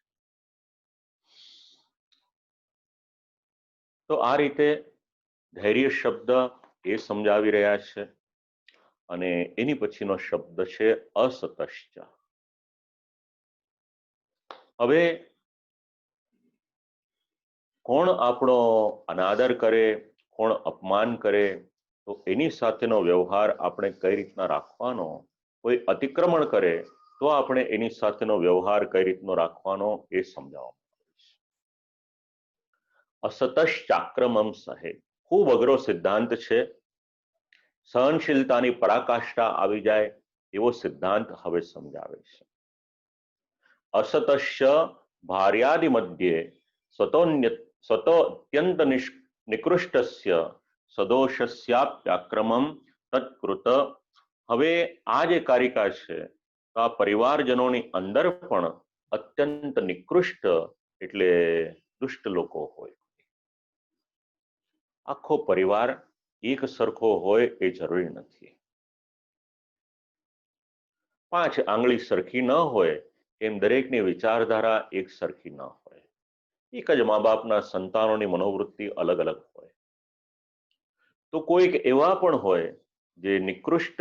S1: તો આ રીતે ધૈર્ય શબ્દ એ સમજાવી રહ્યા છે, અને એની પછીનો શબ્દ છે અસતશ્ચ. હવે કોણ આપણો અનાદર કરે, કોણ અપમાન કરે, તો એની સાથેનો વ્યવહાર આપણે કઈ રીતના રાખવાનો? કોઈ અતિક્રમણ કરે તો આપણે એની સાથેનો વ્યવહાર કઈ રીતનો રાખવાનો એ સમજાવવામાં આવે છે. અસતશ્ચાક્રમમ સહે, ખૂબ અઘરો સિદ્ધાંત છે. સહનશીલતાની પરાકાષ્ઠા આવી જાય એવો સિદ્ધાંત હવે સમજાવે છે. અસતશ્ચ ભાર્યાદિ મધ્યે સ્વતોત્યંત નિકૃષ્ટસ્ય સદોષસ્યાપ્યાક્રમમ તત્કૃત. હવે આ જે કારિકા છે આ પરિવારજનોની અંદર પણ અત્યંત નિકૃષ્ટ એટલે દુષ્ટ લોકો હોય. આખો પરિવાર એક સરખો હોય એ જરૂરી નથી. 5 આંગળી સરખી ન હોય એમ દરેકની વિચારધારા એક સરખી ન હોય. એક જ મા બાપના સંતાનોની મનોવૃત્તિ અલગ અલગ હોય. તો કોઈક એવા પણ હોય જે નિકૃષ્ટ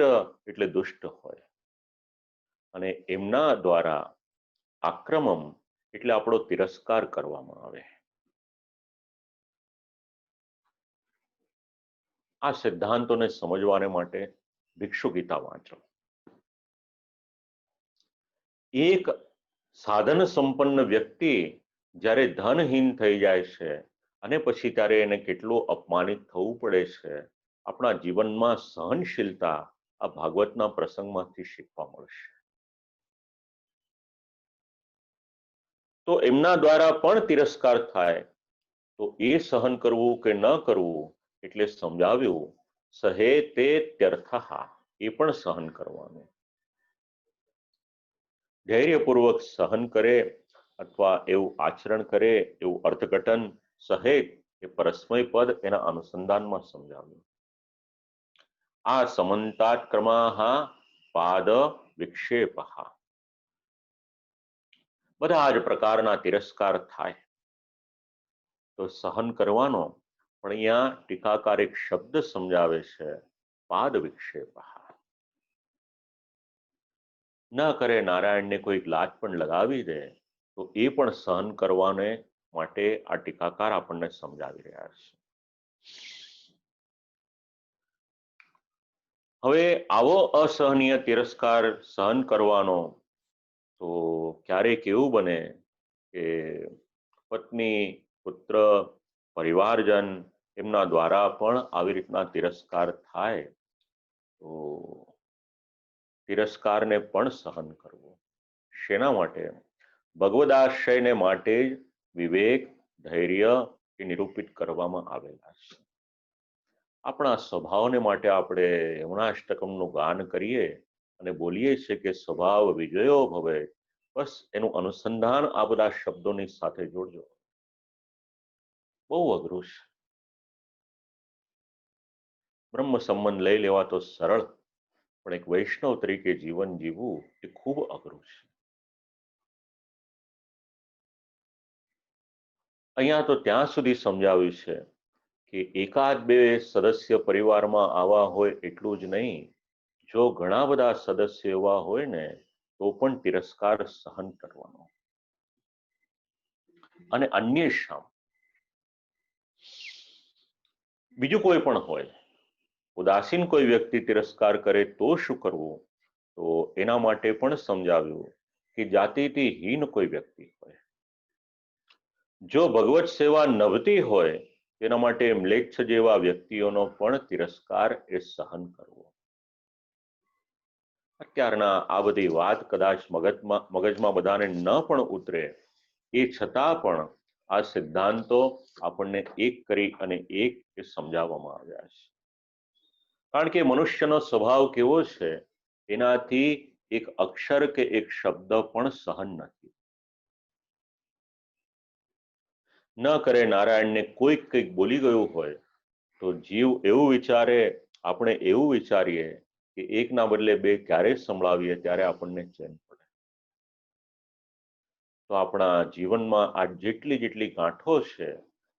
S1: એટલે દુષ્ટ હોય, અને એમના દ્વારા આક્રમમ એટલે આપણો તિરસ્કાર કરવામાં આવે. આ સિદ્ધાંતોને સમજવાને માટે ભિક્ષુ ગીતા વાંચો. એક સાધન સંપન્ન વ્યક્તિ જ્યારે ધનહીન થઈ જાય છે અને પછી ત્યારે એને કેટલું અપમાનિત થવું પડે છે, આપણા જીવનમાં સહનશીલતા આ ભાગવતના પ્રસંગમાંથી શીખવા મળશે. તો એમના દ્વારા પણ તિરસ્કાર થાય તો એ સહન કરવું કે ન કરવું એટલે સમજાવ્યું, સહે તે ત્યર્થઃ, એ પણ સહન કરવાનું. ધૈર્યપૂર્વક સહન કરે અથવા એવું આચરણ કરે એવું અર્થઘટન સહેત એ પરસ્મય પદ એના અનુસંધાનમાં સમજાવ્યું. આ સમંતાત ક્રમાહ પાદ વિક્ષેપઃ, બધા જ પ્રકારના તિરસ્કાર થાય તો સહન કરવાનો. પણ અહીંયા ટીકાકાર એક શબ્દ સમજાવે છે, પાદ વિક્ષેપઃ. ન કરે નારાયણને કોઈક લાત પણ લગાવી દે તો એ પણ સહન કરવાને માટે આ ટીકાકાર આપણને સમજાવી રહ્યા છે. હવે આવો અસહનીય તિરસ્કાર સહન કરવાનો તો ક્યારેક એવું બને કે પત્ની, પુત્ર, પરિવારજન એમના દ્વારા પણ આવી રીતના તિરસ્કાર થાય તો તિરસ્કારને પણ સહન કરવું. શેના માટે? ભગવદાશ્રયને માટે જ વિવેક, ધૈર્ય એ નિરૂપિત કરવામાં આવેલા છે. આપણા સ્વભાવને માટે આપણે યમુનાષ્ટકમનું ગાન કરીએ અને બોલીએ છીએ કે સ્વભાવ વિજયો ભવે, બસ એનું અનુસંધાન આ બધા શબ્દોની સાથે જોડજો. બહુ અઘરું છે. બ્રહ્મ સંબંધ લઈ લેવા તો સરળ, પણ એક વૈષ્ણવ તરીકે જીવન જીવવું એ ખૂબ અઘરું છે. અહીંયા તો ત્યાં સુધી સમજાવ્યું છે કે એકાદ બે સદસ્ય પરિવારમાં આવા હોય એટલું જ નહીં, જો ઘણા બધા સદસ્ય એવા હોય ને તો પણ તિરસ્કાર સહન કરવાનો. અને અન્ય શામ બીજું કોઈ પણ હોય, ઉદાસીન કોઈ વ્યક્તિ તિરસ્કાર કરે તો શું કરવું, તો એના માટે પણ સમજાવ્યું કે જાતિથી હીન કોઈ વ્યક્તિ હોય, જો ભગવત સેવા નવતી હોય તેના માટે મ્લેચ્છ જેવા વ્યક્તિઓનો પણ તિરસ્કાર એ સહન કરવો. અત્યારના આ બધી વાત કદાચ મગજમાં બધાને ન પણ ઉતરે, એ છતાં પણ આ સિદ્ધાંતો આપણને એક કરી અને એક સમજાવવામાં આવ્યા છે. કારણ કે મનુષ્યનો સ્વભાવ કેવો છે, એનાથી એક અક્ષર કે એક શબ્દ પણ સહન નથી. ન કરે નારાયણને કોઈક કંઈક બોલી ગયું હોય તો જીવ એવું વિચારે, આપણે એવું વિચારીએ કે એકના બદલે બે ક્યારે સંભળાવીએ ત્યારે આપણને ચેન પડે. તો આપણા જીવનમાં આ જેટલી ગાંઠો છે,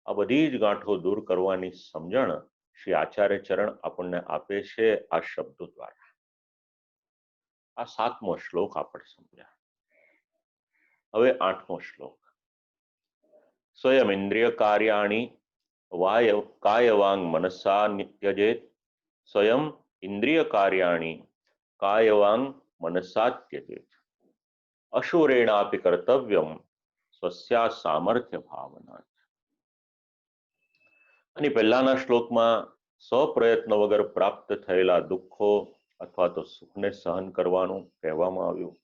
S1: આ બધી જ ગાંઠો દૂર કરવાની સમજણ શ્રી આચાર્ય ચરણ આપણને આપે છે આ શબ્દો દ્વારા. આ 7મો શ્લોક આપણે સમજ્યા. હવે 8મો શ્લોક. સ્વયં ઇન્દ્રિય કાર્યાણી કાયવાંગ મનસા ત્યજેત. સ્વયં ઇન્દ્રિય કાર્યાણી કાયવાંગ મનસા ત્યજેત. અશુરેણાપી કર્તવ્યમ સ્વસ્યા સામર્થ્ય ભાવના. અને પહેલાના શ્લોકમાં સ્વપ્રયત્ન વગર પ્રાપ્ત થયેલા દુઃખો અથવા તો સુખને સહન કરવાનું કહેવામાં આવ્યું.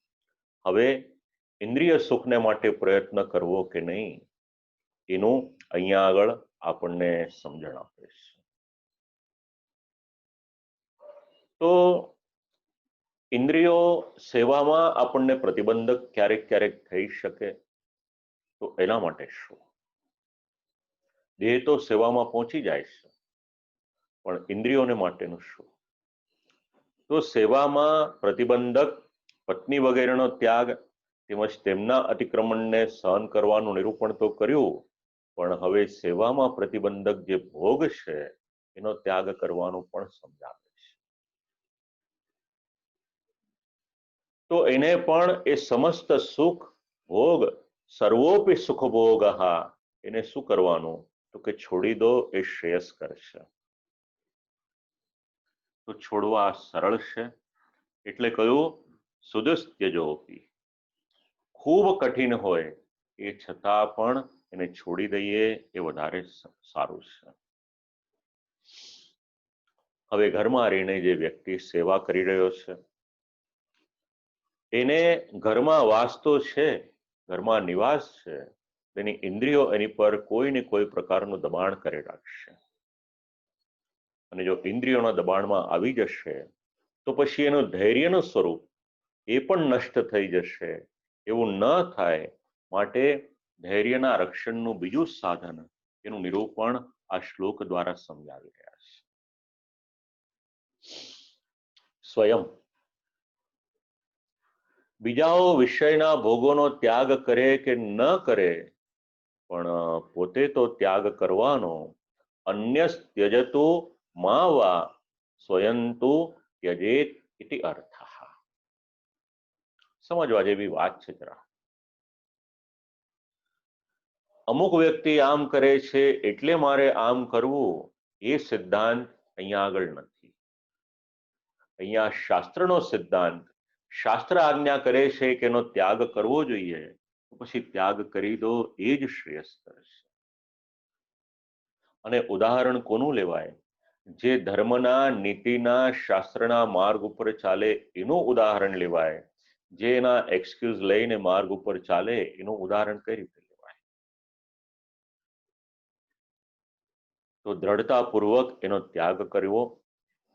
S1: હવે ઇન્દ્રિય સુખને માટે પ્રયત્ન કરવો કે નહીં, એનું અહીંયા આગળ આપણને સમજણ આપે છે. તો ઇન્દ્રિયો સેવામાં આપણને પ્રતિબંધક ક્યારેક થઈ શકે, તો એના માટે શું? દેહ તો સેવામાં પહોંચી જાય છે, પણ ઇન્દ્રિયોને માટેનું શું? તો સેવામાં પ્રતિબંધક પત્ની વગેરેનો ત્યાગ તેમજ તેમના અતિક્રમણને સહન કરવાનું નિરૂપણ તો કર્યું, પણ હવે સેવામાં પ્રતિબંધક જે ભોગ છે એનો ત્યાગ કરવાનું પણ સમજાવે છે. તો એને પણ એ સમસ્ત સુખ ભોગ સર્વોપી સુખ ભોગ, એને શું કરવાનું, તો કે છોડી દો, એ શ્રેયસ્કર છે. તો છોડવા સરળ છે, એટલે કયું સુદસ્ત્યજોપી. ખૂબ કઠિન હોય એ છતાં પણ એને છોડી દઈએ એ વધારે સારું છે. હવે ઘરમાં રહીને જે વ્યક્તિ સેવા કરી રહ્યો છે, એને ઘરમાં વાસ તો છે, ઘરમાં નિવાસ છે, તેની ઇન્દ્રિયો એની પર કોઈ ને કોઈ પ્રકારનું દબાણ કરી રાખશે. અને જો ઇન્દ્રિયોના દબાણમાં આવી જશે તો પછી એનું ધૈર્યનું સ્વરૂપ એ પણ નષ્ટ થઈ જશે. એવું ન થાય માટે ધૈર્યના રક્ષણનું બીજું સાધન, એનું નિરૂપણ આ શ્લોક દ્વારા સમજાવી રહ્યા છે. સ્વયં બીજાઓ વિષયના ભોગોનો ત્યાગ કરે કે ન કરે, પણ પોતે તો ત્યાગ કરવાનો. અન્ય ત્યજતો મા વા સ્વયં તો ત્યજેત ઇતિ અર્થ. સમજવા જેવી વાત છે જરા. અમુક વ્યક્તિ આમ કરે છે એટલે મારે આમ કરવું, એ સિદ્ધાંત અહીંયા આગળ નથી. અહીંયા શાસ્ત્રનો સિદ્ધાંત, શાસ્ત્ર આજ્ઞા કરે છે કે એનો ત્યાગ કરવો જોઈએ, તો પછી ત્યાગ કરી દો, એ જ શ્રેયસ્કર છે. અને ઉદાહરણ કોનું લેવાય? જે ધર્મના, નીતિના, શાસ્ત્રના માર્ગ ઉપર ચાલે એનું ઉદાહરણ લેવાય. જે એના એક્સક્યુઝ લઈને માર્ગ ઉપર ચાલે એનું ઉદાહરણ કઈ રીતે લેવાય? તો દ્રઢતાપૂર્વક એનો ત્યાગ કરવો.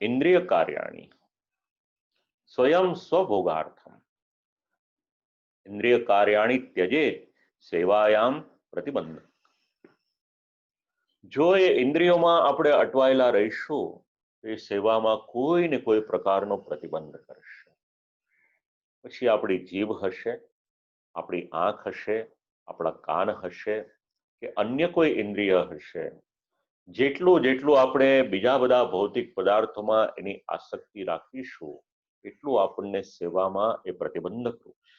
S1: ઇન્દ્રિય કાર્યાણી સ્વયં સ્વભોગાર્થમ. ઇન્દ્રિય કાર્યાણી ત્યજેત સેવાયામ પ્રતિબંધ. જો એ ઇન્દ્રિયોમાં આપણે અટવાયેલા રહીશું, એ સેવામાં કોઈ ને કોઈ પ્રકારનો પ્રતિબંધ કરશે. પછી આપણી જીભ હશે, આપણી આંખ હશે, આપણા કાન હશે, કે અન્ય કોઈ ઇન્દ્રિય હશે, જેટલું આપણે બીજા બધા ભૌતિક પદાર્થોમાં એની આસક્તિ રાખીશું, એટલું આપણને સેવામાં એ પ્રતિબંધક રૂપ છે.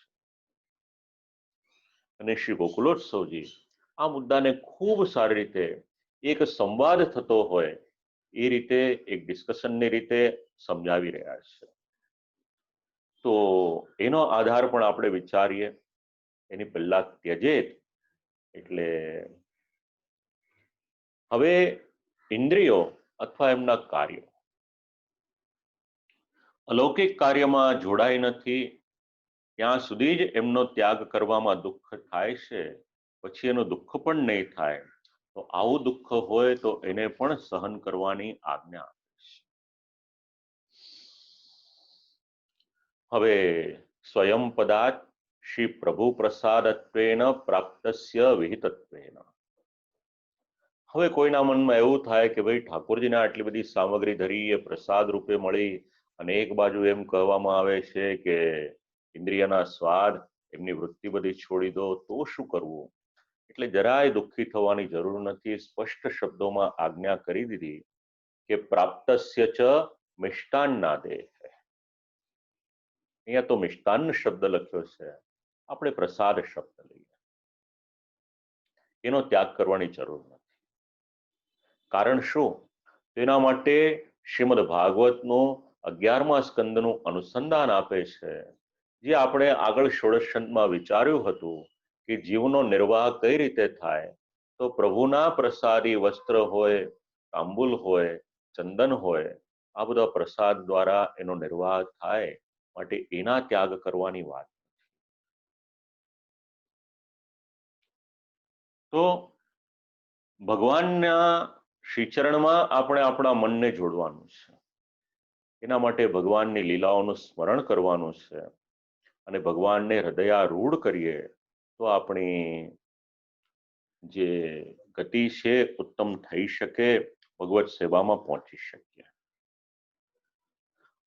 S1: અને શ્રી ગોકુલોત્સવજી આ મુદ્દાને ખૂબ સારી રીતે એક સંવાદ થતો હોય એ રીતે એક ડિસ્કશનની રીતે સમજાવી રહ્યા છે. તો એનો આધાર પણ આપણે વિચારીએ. એની પહેલા ત્યજેત એટલે હવે ઇન્દ્રિયો અથવા એમના કાર્યો અલૌકિક કાર્યમાં જોડાઈ નથી ત્યાં સુધી જ એમનો ત્યાગ કરવામાં દુઃખ થાય છે, પછી એનું દુઃખ પણ નહીં થાય. તો આવું દુઃખ હોય તો એને પણ સહન કરવાની આજ્ઞા આપે છે. હવે સ્વયં પદાર્થ શ્રી પ્રભુ પ્રસાદત્વેન પ્રાપ્તસ્ય વિહિતત્વેન. હવે કોઈના મનમાં એવું થાય કે ભાઈ ઠાકોરજીને આટલી બધી સામગ્રી ધરી એ પ્રસાદ રૂપે મળી અને એક બાજુ એમ કહેવામાં આવે છે કે ઇન્દ્રિયના સ્વાદ એમની વૃત્તિ બધી છોડી દો, તો શું કરવું? એટલે જરાય દુઃખી થવાની જરૂર નથી. સ્પષ્ટ શબ્દોમાં આજ્ઞા કરી દીધી કે પ્રાપ્તસ્ય ચ મિષ્ટાન્નાદે. અહીંયા તો મિષ્ટાન્ન શબ્દ લખ્યો છે, આપણે પ્રસાદ શબ્દ લઈએ. એનો ત્યાગ કરવાની જરૂર નથી. કારણ શું? તેના માટે શ્રીમદ ભાગવતનું 11મા સ્કંદનું અનુસંધાન આપે છે, જે આપણે આગળ ષોડશમાં વિચાર્યું હતું કે જીવનો નિર્વાહ કઈ રીતે થાય. તો પ્રભુના પ્રસાદી વસ્ત્ર હોય, તાંબુલ હોય, ચંદન હોય, આ બધા પ્રસાદ દ્વારા એનો નિર્વાહ થાય. માટે એના ત્યાગ કરવાની વાત. તો ભગવાનના શ્રીચરણમાં આપણે આપણા મનને જોડવાનું છે. એના માટે ભગવાનની લીલાઓનું સ્મરણ કરવાનું છે અને ભગવાનને હૃદયારૂઢ કરીએ તો આપણી જે ગતિ છે ઉત્તમ થઈ શકે, ભગવત સેવામાં પહોંચી શકીએ.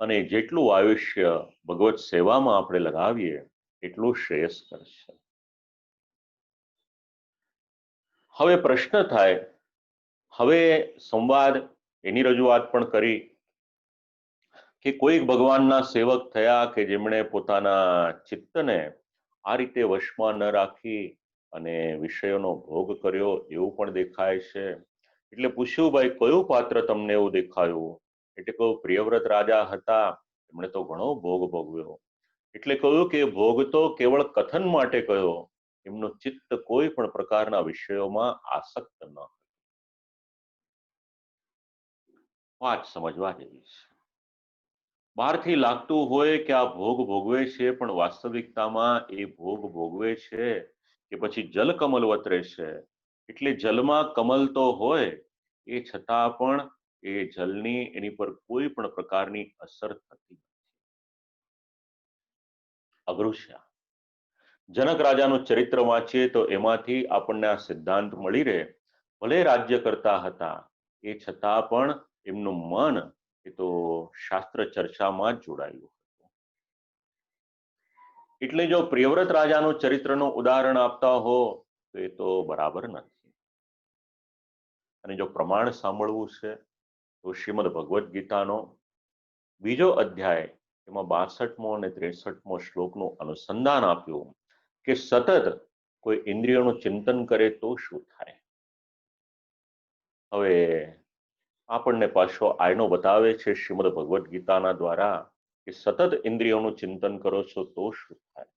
S1: અને જેટલું આયુષ્ય ભગવત સેવામાં આપણે લગાવીએ એટલું શ્રેયસ્કર છે. હવે પ્રશ્ન થાય, હવે સંવાદ એની રજૂઆત પણ કરી કે કોઈક ભગવાનના સેવક થયા કે જેમણે પોતાના ચિત્તને આ રીતે વશમાં ન રાખી અને વિષયોનો ભોગ કર્યો એવું પણ દેખાય છે. એટલે પૂછ્યું, ભાઈ કયું પાત્ર તમને એવું દેખાયું? એટલે કહ્યું પ્રિયવ્રત રાજા હતા, એમણે તો ઘણો ભોગ ભોગવ્યો. એટલે કહ્યું કે ભોગ તો કેવળ કથન માટે કયો, એમનું ચિત્ત કોઈ પણ પ્રકારના વિષયોમાં આસક્ત ન. વાત સમજવા જેવી છે. બહારથી લાગતું હોય કે આ ભોગ ભોગવે છે, પણ વાસ્તવિકતામાં એ ભોગ ભોગવે છે કે પછી જલ કમલવત રહેશે. એટલે જલમાં કમલ તો હોય, એ છતાં પણ એ જલની એની પર કોઈ પણ પ્રકારની અસર થતી. અઘરું છે. જનક રાજાનું ચરિત્ર વાંચીએ તો એમાંથી આપણને આ સિદ્ધાંત મળી રહે. ભલે રાજ્ય કરતા હતા, એ છતાં પણ એમનું મન એ તો શાસ્ત્ર ચર્ચામાં જ જોડાયું. એટલે જો પ્રિયવ્રત રાજાનું ચરિત્રનું ઉદાહરણ આપતા હો તો એ તો બરાબર નથી. અને જો પ્રમાણ સાંભળવું છે તો શ્રીમદ ભગવદ્ ગીતાનો 2જો અધ્યાય એમાં 62મો અને 63મો શ્લોકનું અનુસંધાન આપ્યું કે સતત કોઈ ઇન્દ્રિયોનું ચિંતન કરે તો શું થાય. હવે આપણને પાછો આયનો બતાવે છે શ્રીમદ ભગવદ્ ગીતાના દ્વારા કે સતત ઇન્દ્રિયોનું ચિંતન કરો છો તો શું થાય.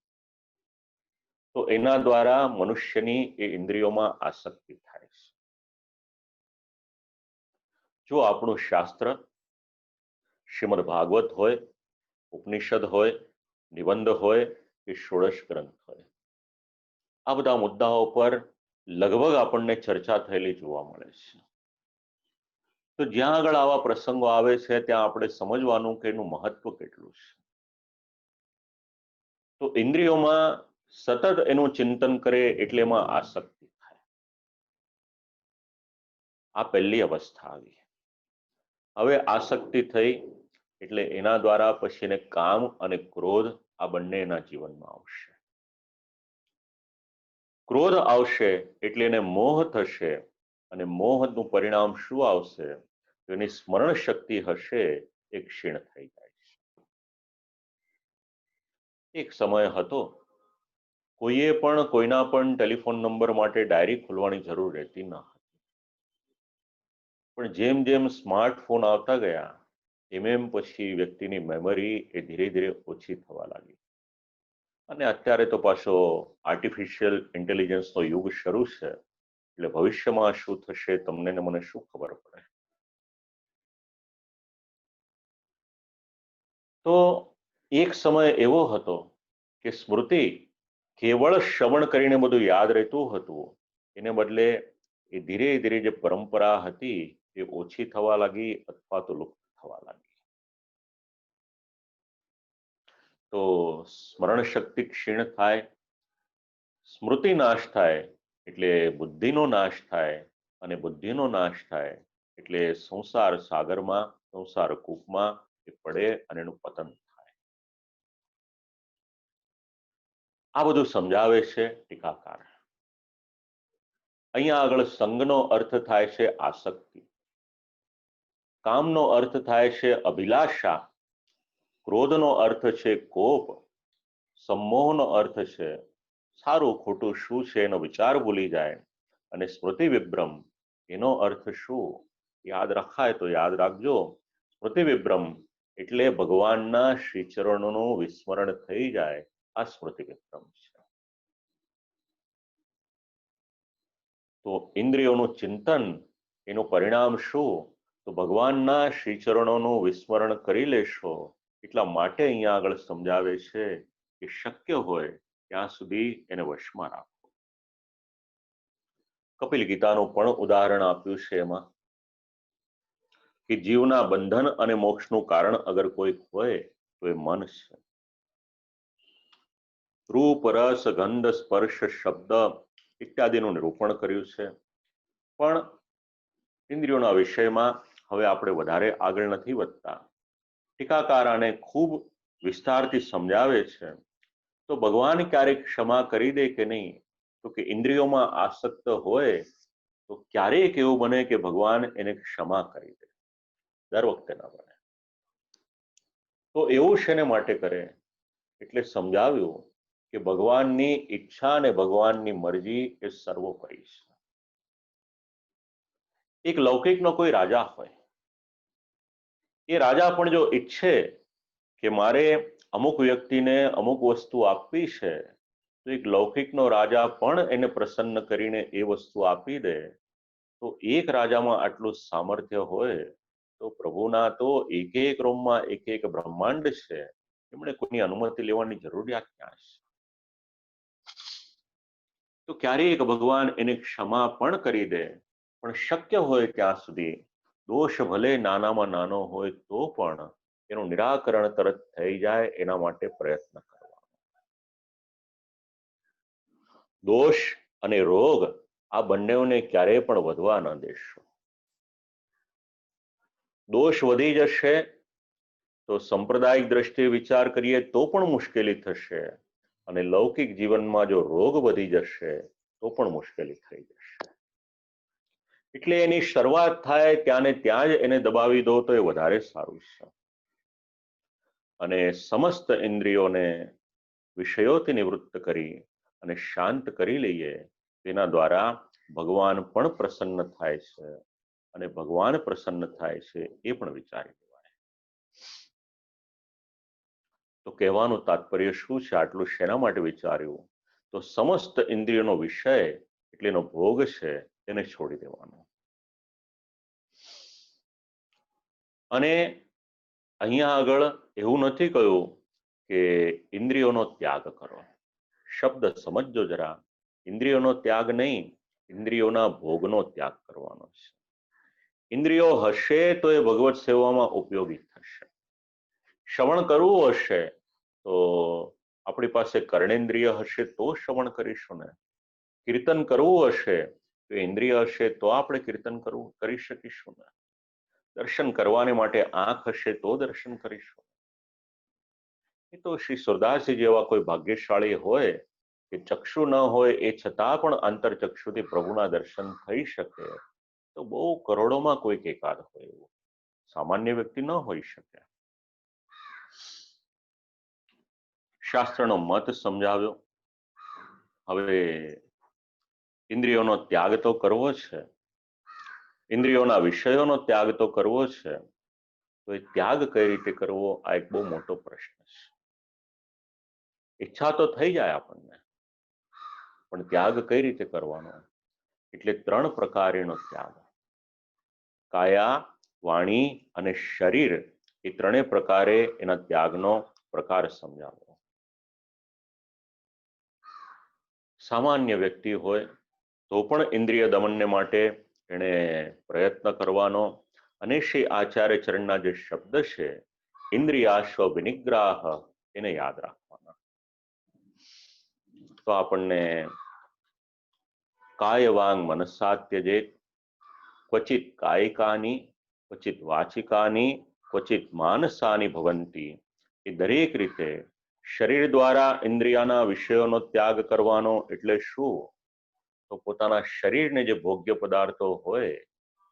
S1: તો એના દ્વારા મનુષ્યની એ ઇન્દ્રિયોમાં આસક્તિ થાય છે. જો આપણું શાસ્ત્ર શ્રીમદ ભાગવત હોય, ઉપનિષદ હોય, નિબંધ હોય કે ષોડશ ગ્રંથ હોય, આ બધા મુદ્દાઓ પર લગભગ આપણને ચર્ચા થયેલી જોવા મળે છે. તો જ્યાં આગળ આવા પ્રસંગો આવે છે ત્યાં આપણે સમજવાનું કે એનું મહત્વ કેટલું છે. તો ઇન્દ્રિયોમાં સતત એનું ચિંતન કરે એટલે એમાં આસક્તિ થાય. આ પહેલી અવસ્થા આવી. હવે આસક્તિ થઈ એટલે એના દ્વારા પછી એને કામ અને ક્રોધ આ બંને એના જીવનમાં આવશે. ક્રોધ આવશે એટલે એને મોહ થશે અને મોહનું પરિણામ શું આવશે? તો એની સ્મરણ શક્તિ હશે એ ક્ષીણ થઈ જાય છે. એક સમય હતો કોઈએ પણ કોઈના પણ ટેલિફોન નંબર માટે ડાયરી ખોલવાની જરૂર રહેતી ન હતી. પણ જેમ જેમ સ્માર્ટફોન આવતા ગયા એમ પછી વ્યક્તિની મેમરી એ ધીરે ધીરે ઓછી થવા લાગી. અને અત્યારે તો પાછો આર્ટિફિશિયલ ઇન્ટેલિજન્સનો યુગ શરૂ છે, એટલે ભવિષ્યમાં શું થશે તમને ને મને શું ખબર પડે. તો એક સમય એવો હતો કે સ્મૃતિ કેવળ શ્રવણ કરીને બધું યાદ રહેતું હતું, એને બદલે એ ધીરે ધીરે જે પરંપરા હતી એ ઓછી થવા લાગી અથવા તો લુપ્ત થવા લાગી. તો સ્મરણ શક્તિ ક્ષીણ થાય, સ્મૃતિ નાશ થાય એટલે બુદ્ધિનો નાશ થાય, અને બુદ્ધિનો નાશ થાય એટલે સંસાર સાગરમાં, સંસાર કૂપમાં એ પડે અને એનું પતન થાય. આ બધું સમજાવે છે ટીકાકાર. અહીંયા આગળ સંગનો અર્થ થાય છે આસક્તિ, કામનો અર્થ થાય છે અભિલાષા, ક્રોધનો અર્થ છે કોપ, સંમોહનો અર્થ છે સારું ખોટું શું છે એનો વિચાર ભૂલી જાય, અને સ્મૃતિ વિભ્રમ એનો અર્થ શું યાદ રખાય તો યાદ રાખજો. સ્મૃતિ વિભ્રમ એટલે ભગવાનના શ્રીચરણોનું વિસ્મરણ થઈ જાય, આ સ્મૃતિ વિભ્રમ છે. તો ઇન્દ્રિયોનું ચિંતન એનું પરિણામ શું? તો ભગવાનના શ્રીચરણોનું વિસ્મરણ કરી લેશો. એટલા માટે અહીંયા આગળ સમજાવે છે કે શક્ય હોય ત્યાં સુધી એને વશમાં રાખો. કપિલ ગીતાનું પણ ઉદાહરણ આપ્યું છે એમાં કે જીવના બંધન અને મોક્ષનું કારણ અગર કોઈ હોય તો એ મન છે. રૂપ, રસ, ગંધ, સ્પર્શ, શબ્દ ઇત્યાદિનું નિરૂપણ કર્યું છે. પણ ઇન્દ્રિયોના વિષયમાં હવે આપણે વધારે આગળ નથી વધતા. ટીકાકાર આને ખૂબ વિસ્તારથી સમજાવે છે. તો ભગવાન ક્યારેક ક્ષમા કરી દે કે નહીં? તો કે ઇન્દ્રિયોમાં આસક્ત હોય તો ક્યારેક એવું બને કે ભગવાન એને ક્ષમા કરી દે, દર વખતે ના બને. તો એવું શેને માટે કરે? એટલે સમજાવ્યું કે ભગવાનની ઈચ્છા અને ભગવાનની મરજી એ સર્વોપરી છે. એક લૌકિકનો કોઈ રાજા હોય, એ રાજા પણ જો ઈચ્છે કે મારે અમુક વ્યક્તિને અમુક વસ્તુ આપવી છે, તો એક લૌકિકનો રાજા પણ એને પ્રસન્ન કરીને એ વસ્તુ આપી દે. તો એક રાજામાં આટલું સામર્થ્ય હોય તો પ્રભુના તો એક એક રોમમાં એક એક બ્રહ્માંડ છે, એમણે કોઈની અનુમતિ લેવાની જરૂરિયાત ક્યાં છે? તો ક્યારેક ભગવાન એને ક્ષમા પણ કરી દે, પણ શક્ય હોય ત્યાં સુધી દોષ ભલે નાનામાં નાનો હોય તો પણ એનું નિરાકરણ તરત થઈ જાય એના માટે પ્રયત્ન કરવા. દોષ અને રોગ આ બંનેઓને ક્યારેય પણ વધવા ન દેશો. દોષ વધી જશે તો સંપ્રદાયિક દ્રષ્ટિએ વિચાર કરીએ તો પણ મુશ્કેલી થશે, અને લૌકિક જીવનમાં જો રોગ વધી જશે તો પણ મુશ્કેલી થઈ જશે. એટલે એની શરૂઆત થાય ત્યાં ને ત્યાં જ એને દબાવી દો તો એ વધારે સારું છે. અને સમસ્ત ઇન્દ્રિયોને વિષયોથી નિવૃત્ત કરી અને શાંત કરી લઈએ, તેના દ્વારા ભગવાન પણ પ્રસન્ન થાય છે, અને ભગવાન પ્રસન્ન થાય છે એ પણ વિચારી લેવાય. તો કહેવાનું તાત્પર્ય શું છે? આટલું શેના માટે વિચાર્યું? તો સમસ્ત ઇન્દ્રિયોનો વિષય એટલે એનો ભોગ છે તેને છોડી દેવાનો. અને અહીંયા આગળ એવું નથી કહ્યું કે ઇન્દ્રિયોનો ત્યાગ કરો. શબ્દ સમજજો જરા. ઇન્દ્રિયોનો ત્યાગ નહીં, ઇન્દ્રિયોના ભોગનો ત્યાગ કરવાનો છે. ઇન્દ્રિયો હશે તો એ ભગવત સેવામાં ઉપયોગી થશે. શ્રવણ કરવું હશે તો આપણી પાસે કર્ણેન્દ્રિય હશે તો શ્રવણ કરીશું ને. કીર્તન કરવું હશે તો ઇન્દ્રિય હશે તો આપણે કીર્તન કરી શકીશું ને. દર્શન કરવાને માટે આંખ હશે તો દર્શન કરીશું. એ તો શ્રી સુરદાસજી જેવા કોઈ ભાગ્યશાળી હોય કે ચક્ષુ ન હોય એ છતાં પણ આંતરચક્ષુથી પ્રભુના દર્શન થઈ શકે, તો બહુ કરોડોમાં કોઈક એકાદ હોય, એવું સામાન્ય વ્યક્તિ ન હોઈ શકે. શાસ્ત્રનો મત સમજાવ્યો. હવે ઇન્દ્રિયોનો ત્યાગ તો કરવો છે, ઇન્દ્રિયોના વિષયોનો ત્યાગ તો કરવો છે, તો એ ત્યાગ કઈ રીતે કરવો, આ એક બહુ મોટો પ્રશ્ન છે. ઈચ્છા તો થઈ જાય આપણને, પણ ત્યાગ કઈ રીતે કરવાનો? એટલે 3 પ્રકારેનો ત્યાગ, કાયા, વાણી અને શરીર, એ 3 પ્રકારે એના ત્યાગનો પ્રકાર સમજાવો. સામાન્ય વ્યક્તિ હોય તો પણ ઇન્દ્રિય દમનને માટે એને પ્રયત્ન કરવાનો, અને શ્રી આચાર્ય ચરણના જે શબ્દ છે ઇન્દ્રિયાશ્વ વિનિગ્રહ, એને યાદ રાખવાના. તો આપણને કાય વાંગ મનસા ત્યજેત, ક્વચિત કાયિકાની, ક્વચિત વાચિકાની, ક્વચિત માનસાની ભવંતી, એ દરેક રીતે શરીર દ્વારા ઇન્દ્રિયાના વિષયોનો ત્યાગ કરવાનો એટલે શું? તો પોતાના શરીરને જે ભોગ્ય પદાર્થો હોય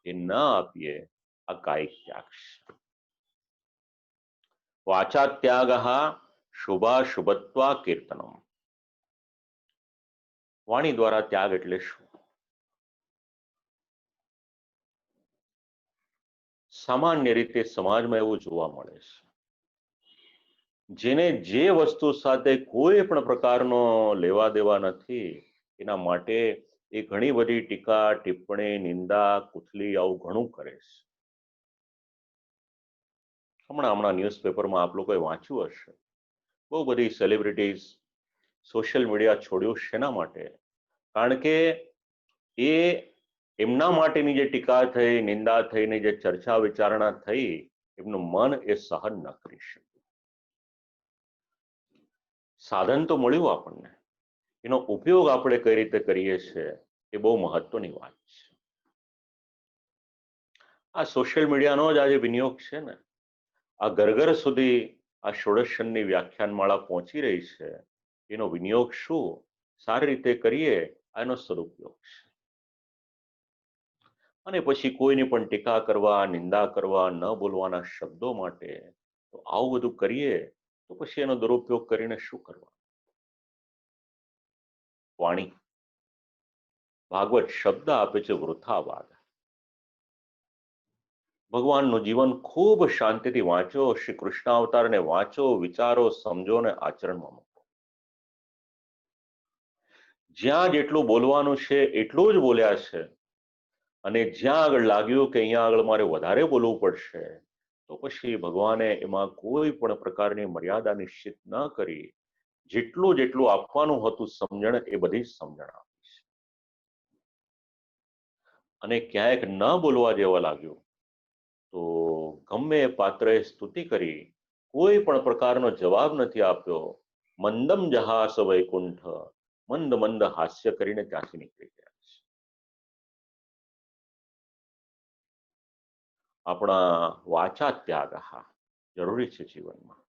S1: એ ન આપીએ, આ કાયિક ત્યાગ છે. વાચા ત્યાગ શુભાશુભત્વા કીર્તનમ, વાણી દ્વારા ત્યાગ એટલે શું? સામાન્ય રીતે સમાજમાં એવું જોવા મળે છે, જેને જે વસ્તુ સાથે કોઈ પણ પ્રકારનો લેવા દેવા નથી, એના માટે એ ઘણી બધી ટીકા, ટિપ્પણી, નિંદા, કુથલી આવું ઘણું કરે છે. હમણાં ન્યૂઝપેપરમાં આપ લોકોએ વાંચ્યું હશે, બહુ બધી સેલિબ્રિટીઝ સોશિયલ મીડિયા છોડ્યું. શેના માટે? કારણ કે એ એમના માટેની જે ટીકા થઈ, નિંદા થઈને જે ચર્ચા વિચારણા થઈ, એમનું મન એ સહન ન કરી શક્યું. સાધન તો મળ્યું આપણને, એનો ઉપયોગ આપણે કઈ રીતે કરીએ છીએ એ બહુ મહત્વની વાત છે. આ સોશિયલ મીડિયાનો જ આજે વિનિયોગ છે ને, આ ઘર સુધી આ ષોડશની વ્યાખ્યાનમાળા પહોંચી રહી છે, એનો વિનિયોગ શું સારી રીતે કરીએ, આનો સદુપયોગ છે. અને પછી કોઈની પણ ટીકા કરવા, નિંદા કરવા, ન બોલવાના શબ્દો માટે તો આવું બધું કરીએ, તો પછી એનો દુરુપયોગ કરીને શું કરવા? વાણી, ભાગવત શબ્દ આપે છે વૃથાવાદ. ભગવાનનું જીવન ખૂબ શાંતિથી વાંચો, શ્રી કૃષ્ણ અવતારને વાંચો, વિચારો, સમજો ને આચરણમાં મૂકો. જ્યાં જેટલું બોલવાનું છે એટલું જ બોલ્યા છે, અને જ્યાં આગળ લાગ્યું કે અહીંયા આગળ મારે વધારે બોલવું પડશે, તો પછી ભગવાને એમાં કોઈ પણ પ્રકારની મર્યાદા નિશ્ચિત ન કરી, જેટલું જેટલું આપવાનું હતું સમજણ, એ બધી જ સમજણ આપી છે. અને ક્યાંક ન બોલવા જેવા લાગ્યું તો ગમે પાત્રએ સ્તુતિ કરી, કોઈ પણ પ્રકારનો જવાબ નથી આપ્યો, મંદમ જહાસ વૈકુંઠ, મંદ મંદ હાસ્ય કરીને ત્યાંથી નીકળી ગયા છે. આપણા વાચા ત્યાગ જરૂરી છે જીવનમાં,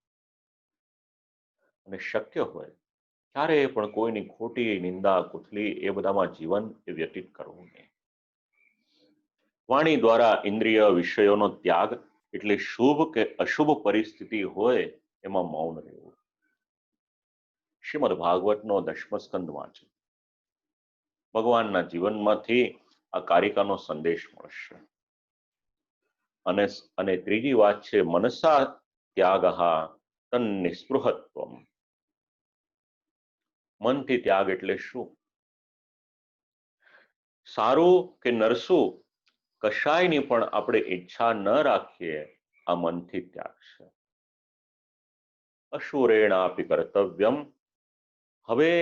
S1: અને શક્ય હોય ત્યારે પણ કોઈની ખોટી નિંદા, કુથલી એ બધામાં જીવન એ વ્યતીત કરવું નહીં. વાણી દ્વારા ઇન્દ્રિય વિષયોનો ત્યાગ એટલે શુભ કે અશુભ પરિસ્થિતિ હોય એમાં મૌન રહેવું. શ્રીમદ ભાગવતનો 10મો સ્કંદ વાંચો, ભગવાનના જીવનમાંથી આ કારિકાનો સંદેશ મળશે. અને ત્રીજી વાત છે મનસા ત્યાગ તન નિસ્પૃહત્વમ. મનથી ત્યાગ એટલે શું? સારું કે નરસું કશાયની પણ આપણે ઈચ્છા ન રાખીએ, આ મનથી ત્યાગ છે. અશુરેણાપી કર્તવ્યમ. હવે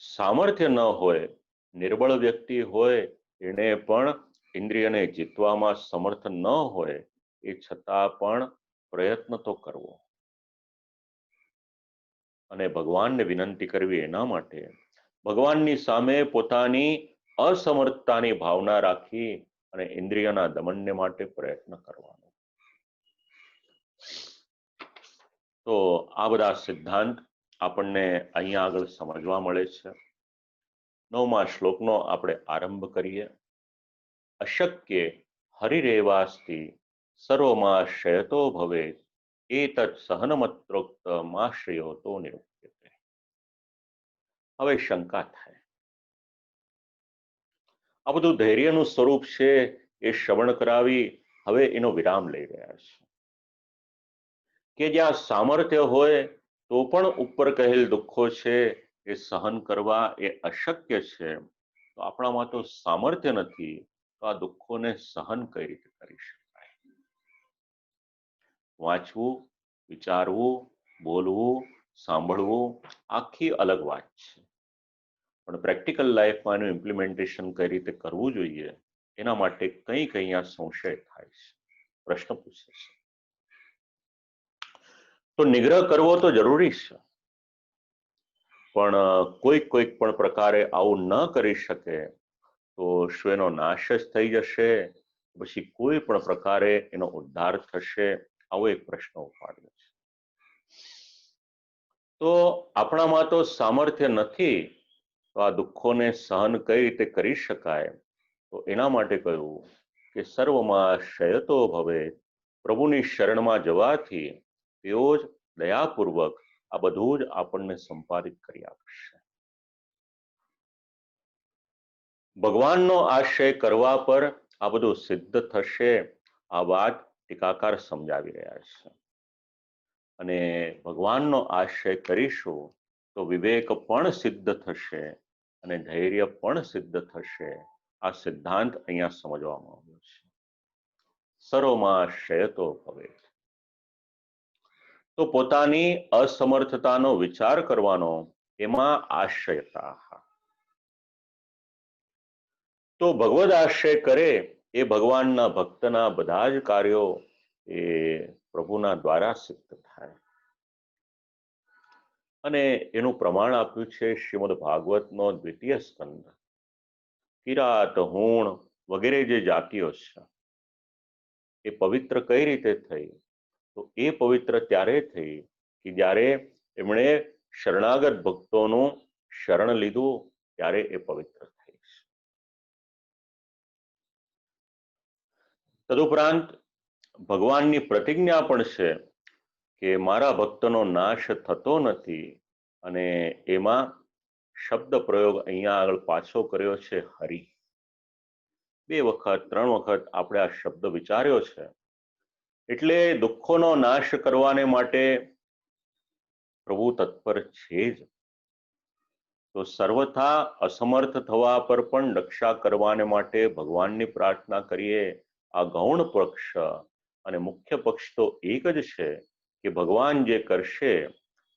S1: સામર્થ્ય ન હોય, નિર્બળ વ્યક્તિ હોય, એને પણ ઇન્દ્રિયને જીતવામાં સમર્થ ન હોય, એ છતાં પણ પ્રયત્ન તો કરવો, અને ભગવાનને વિનંતી કરવી એના માટે, ભગવાનની સામે પોતાની અસમર્થતાની ભાવના રાખી અને ઇન્દ્રિયના દમનને માટે પ્રયત્ન કરવાનો. તો આ બધા સિદ્ધાંત આપણને અહીંયા આગળ સમજવા મળે છે. 9મા શ્લોકનો આપણે આરંભ કરીએ. અશક્ય હરિરેવાસ્તિ સર્વમાં શયતો ભવે एतत् सहनमत्रोक्तमाश्रयो तो निरुप्यते। હવે શંકા થાય, આ બધું ધૈર્યનું સ્વરૂપ છે એ શ્રવણ કરાવી હવે એનો વિરામ લઈ રહ્યા છે કે જ્યાં સામર્થ્ય હોય તો પણ ઉપર કહેલ દુઃખો છે એ સહન કરવા એ અશક્ય છે, તો આપણામાં તો સામર્થ્ય નથી, તો આ દુઃખોને સહન કઈ રીતે કરી શકાય? વાંચવું, વિચારવું, બોલવું, સાંભળવું આખી અલગ વાત છે, પણ પ્રેક્ટિકલ લાઈફમાં એનું ઇમ્પ્લિમેન્ટેશન કઈ રીતે કરવું જોઈએ એના માટે કંઈક અહીંયા સંશય થાય છે, પ્રશ્ન પૂછે છે. તો નિગ્રહ કરવો તો જરૂરી છે, પણ કોઈક પણ પ્રકારે આવું ન કરી શકે તો શું એનો નાશ જ થઈ જશે, પછી કોઈ પણ પ્રકારે એનો ઉદ્ધાર થશે? આવો એક પ્રશ્ન ઉપાડ્યો છે. તો આપણામાં તો સામર્થ્ય નથી, તો આ દુઃખોને સહન કઈ રીતે કરી શકાય? તો એના માટે કહ્યું કે સર્વમાં શયતો ભવે, પ્રભુની શરણમાં જવાથી તેઓ જ દયાપૂર્વક આ બધું જ આપણને સંપાદિત કરી આપશે. ભગવાનનો આશ્રય કરવા પર આ બધું સિદ્ધ થશે, આ વાત ટીકાકાર સમજાવી રહ્યા છે. અને ભગવાનનો આશ્રય કરીશું તો વિવેક પણ સિદ્ધ થશે અને ધૈર્ય પણ સિદ્ધ થશે. આ સિદ્ધાંત અહીંયા સમજવામાં આવ્યો છે. સર્વમાં શયતો ભવે, તો પોતાની અસમર્થતાનો વિચાર કરવાનો, એમાં આશ્રયતા. તો ભગવદ આશ્રય કરે એ ભગવાનના ભક્તના બધા જ કાર્યો એ પ્રભુના દ્વારા સિદ્ધ થાય. અને એનું પ્રમાણ આપ્યું છે શ્રીમદ ભાગવતનો દ્વિતીય સ્કંદ. કિરાત, હુણ વગેરે જે જાતિઓ છે એ પવિત્ર કઈ રીતે થઈ? તો એ પવિત્ર ત્યારે થઈ કે જ્યારે એમણે શરણાગત ભક્તોનું શરણ લીધું, ત્યારે એ પવિત્ર થઈ. તદુપરાંત ભગવાનની પ્રતિજ્ઞા પણ છે કે મારા ભક્તનો નાશ થતો નથી, અને એમાં શબ્દ પ્રયોગ અહીંયા આગળ પાછો કર્યો છે હરિ. 2 વખત 3 વખત આપણે આ શબ્દ વિચાર્યો છે. એટલે દુઃખોનો નાશ કરવાને માટે પ્રભુ તત્પર છે જ. તો સર્વથા અસમર્થ થવા પર પણ રક્ષા કરવાને માટે ભગવાનની પ્રાર્થના કરીએ. આ ગૌણ પક્ષ અને મુખ્ય પક્ષ તો એક જ છે કે ભગવાન જે કરશે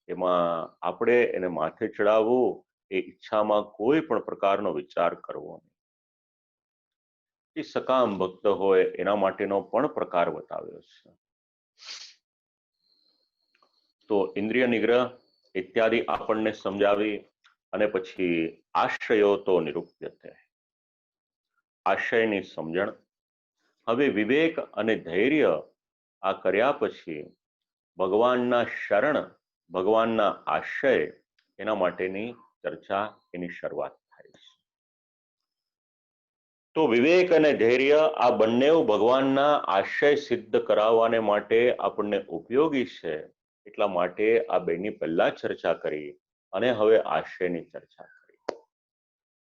S1: એમાં આપણે એને માથે ચડાવવું, એ ઈચ્છામાં કોઈ પણ પ્રકારનો વિચાર કરવો નહીં. એ સકામ ભક્ત હોય એના માટેનો પણ પ્રકાર બતાવ્યો છે. તો ઇન્દ્રિય નિગ્રહ ઇત્યાદિ આપણને સમજાવી અને પછી આશ્રયો તો નિરૂપ્યતે, આશ્રયની સમજણ. હવે વિવેક અને ધૈર્ય આ કર્યા પછી ભગવાનના શરણ, ભગવાનના આશ્રય એના માટેની ચર્ચા, એની શરૂઆત થાય છે. તો વિવેક અને ધૈર્ય આ બંને ભગવાનના આશ્રય સિદ્ધ કરાવવાને માટે આપણને ઉપયોગી છે, એટલા માટે આ બેની પહેલા ચર્ચા કરી અને હવે આશ્રયની ચર્ચા કરી.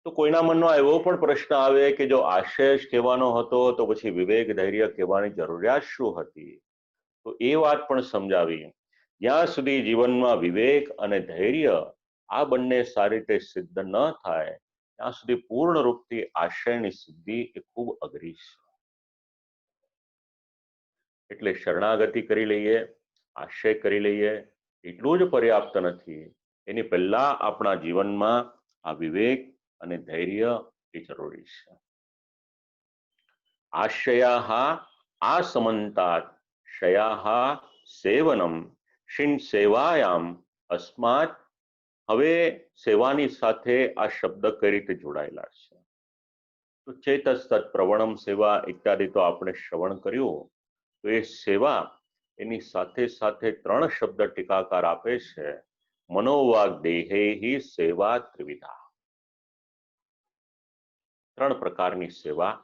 S1: તો કોઈના મનમાં એવો પણ પ્રશ્ન આવે કે જો આશ્રય જ કહેવાનો હતો તો પછી વિવેક ધૈર્ય કહેવાની જરૂરિયાત શું હતી? તો એ વાત પણ સમજાવી. જ્યાં સુધી જીવનમાં વિવેક અને ધૈર્ય આ બંને સારી રીતે સિદ્ધ ન થાય ત્યાં સુધી પૂર્ણ રૂપથી આશ્રયની સિદ્ધિ એ ખૂબ અઘરી છે. એટલે શરણાગતિ કરી લઈએ, આશ્રય કરી લઈએ એટલું જ પર્યાપ્ત નથી. એની પહેલા આપણા જીવનમાં આ વિવેક અને ધૈર્ય એ જરૂરી છે. આશ્રયાઃ આસમંતાત શયાઃ સેવનમ શિન સેવાયામ અસ્માત. હવે સેવાની સાથે આ શબ્દ કઈ રીતે જોડાયેલા છે? તો ચેતસ પ્રવણમ સેવા ઇત્યાદિ તો આપણે શ્રવણ કર્યું. તો એ સેવા એની સાથે સાથે 3 શબ્દ ટીકાકાર આપે છે. મનોવાગ દેહે સેવા ત્રિવિધા. 3 પ્રકારની સેવા,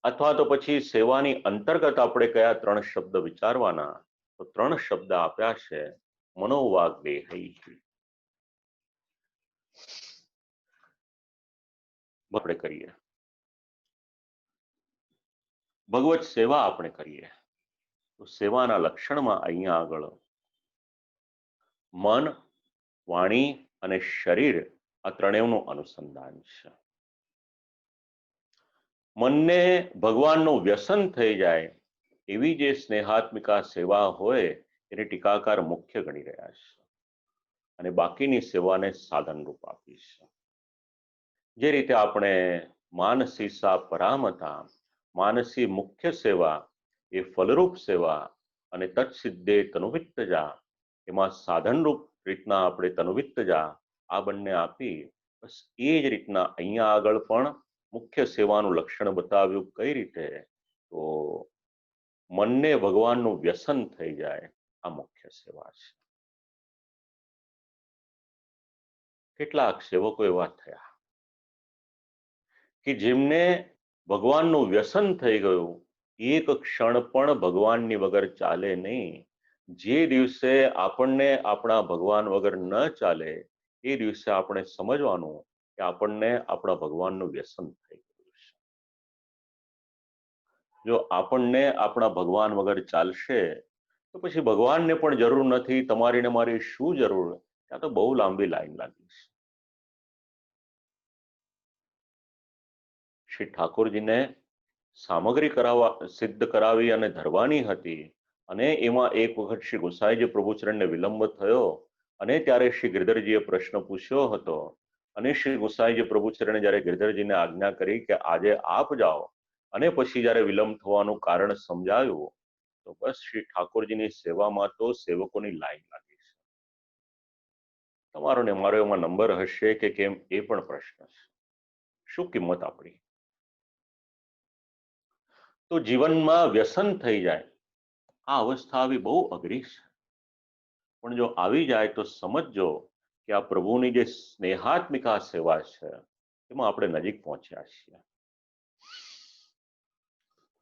S1: અથવા તો પછી સેવાની અંતર્ગત આપણે કયા 3 શબ્દ વિચારવાના? તો 3 શબ્દ આપ્યા છે, મનોવાગ દેહૈ. આપણે કરીએ, ભગવત સેવા આપણે કરીએ તો સેવાના લક્ષણમાં અહીંયા આગળ મન, વાણી અને શરીર આ ત્રણેયનું અનુસંધાન છે. મનને ભગવાનનું વ્યસન થઈ જાય એવી જે સ્નેહાત્મિકા સેવા હોય એને ટીકાકાર મુખ્ય ગણી રહ્યા છે અને બાકીની સેવાને સાધનરૂપ આપી છે. જે રીતે આપણે માનસી સા પરામતા, માનસી મુખ્ય સેવા એ ફલરૂપ સેવા અને તત્સિદ્ધે તનુવિત્તજા એમાં સાધનરૂપ રીતના આપણે તનુવિત્તજા આ બંને આપી, બસ એ જ રીતના અહીંયા આગળ પણ મુખ્ય સેવાનું લક્ષણ બતાવ્યું. કઈ રીતે? તો મનને ભગવાનનું વ્યસન થઈ જાય આ મુખ્ય સેવા છે. કેટલાક સેવકો એવા થયા કે જેમને ભગવાનનું વ્યસન થઈ ગયું, એક ક્ષણ પણ ભગવાનની વગર ચાલે નહીં. જે દિવસે આપણને આપણા ભગવાન વગર ન ચાલે એ દિવસે આપણે સમજવાનું કે આપણને આપણા ભગવાનનું વ્યસન થઈ ગયું છે. જો આપણને આપણા ભગવાન વગર ચાલશે તો પછી ભગવાનને પણ જરૂર નથી, તમારી ને મારી શું જરૂર? ત્યાં તો બહુ લાંબી લાઈન લાગી છે. શ્રી ઠાકોરજીને સામગ્રી સિદ્ધ કરાવી અને ધરવાની હતી અને એમાં એક વખત શ્રી ગુસાઈજી પ્રભુચરણને વિલંબ થયો અને ત્યારે શ્રી ગિરધરજીએ પ્રશ્ન પૂછ્યો હતો અને શ્રી ગુસાઈજી પ્રભુચરણે જ્યારે ગિરધરજીને આજ્ઞા કરી કે આજે આપ જાઓ અને પછી જ્યારે વિલંબ થવાનું કારણ સમજાયું તો બસ શ્રી ઠાકોરજીની સેવામાં તો સેવકોની લાઈન લાગી છે. તમારો ને મારો એમાં નંબર હશે કે કેમ એ પણ પ્રશ્ન છે. શું કિંમત આપણી? તો જીવનમાં વ્યસન થઈ જાય આ અવસ્થા આવી બહુ અઘરી છે, પણ જો આવી જાય તો સમજજો કે આ પ્રભુની જે સ્નેહાત્મિકા સેવા છે એમાં આપણે નજીક પહોંચ્યા છીએ.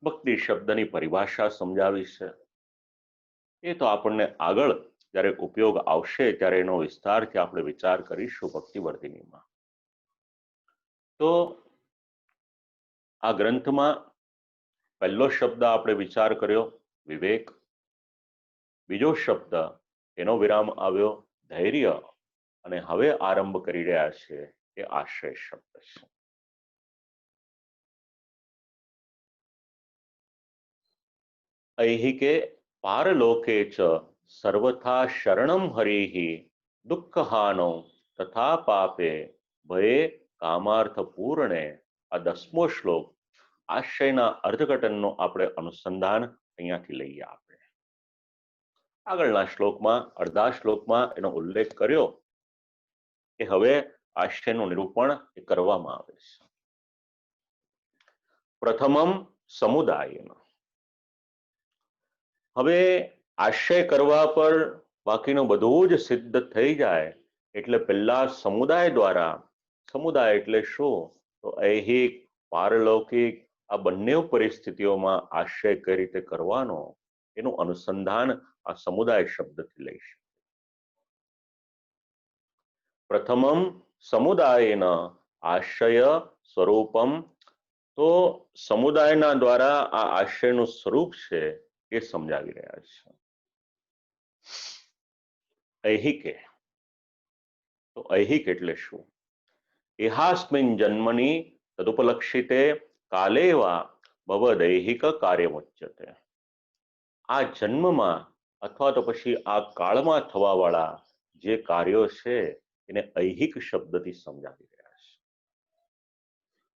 S1: ભક્તિ શબ્દની પરિભાષા સમજાવી છે, એ તો આપણને આગળ જ્યારે ઉપયોગ આવશે ત્યારે એનો વિસ્તારથી આપણે વિચાર કરીશું ભક્તિવર્ધિનીમાં. તો આ ગ્રંથમાં પહેલો શબ્દ આપણે વિચાર કર્યો વિવેક, બીજો શબ્દ એનો વિરામ આવ્યો ધૈર્ય, અને હવે આરંભ કરી રહ્યા છે એ આશ્રય શબ્દ છે. ऐहिके पारलोके च सर्वथा शरणम हरिः दुःखहानो तथा पापे भये कामार्थ पूर्णे. આ 10મો શ્લોક આશ્રયના અર્થઘટનનો આપણે અનુસંધાન અહીંયાથી લઈએ. આપણે આગળના શ્લોકમાં અડધા શ્લોકમાં એનો ઉલ્લેખ કર્યો કે હવે આશ્રયનું નિરૂપણ કરવામાં આવે છે. પ્રથમમ સમુદાય. હવે આશ્રય કરવા પર બાકીનું બધું જ સિદ્ધ થઈ જાય એટલે પહેલા સમુદાય દ્વારા, સમુદાય એટલે શું? તો ઐહિક, પારલૌકિક આ બંને પરિસ્થિતિઓમાં આશ્રય કઈ રીતે કરવાનો એનું અનુસંધાન આ સમુદાય શબ્દથી લઈશ. પ્રથમમ સમુદાયેન આશ્રય સ્વરૂપમ. તો સમુદાયના દ્વારા આ આશ્રયનું સ્વરૂપ છે એ સમજાવી રહ્યા છે. ઐહિકે, તો ઐહિક એટલે શું? ઇહાસ્મિન જન્મની તદુપલક્ષિતે કાલેવા ભવદૈહિક કાર્યમુચ્યતે. આ જન્મમાં અથવા તો પછી આ કાળમાં થવા વાળા જે કાર્યો છે એને ઐહિક શબ્દથી સમજાવી રહ્યા છે.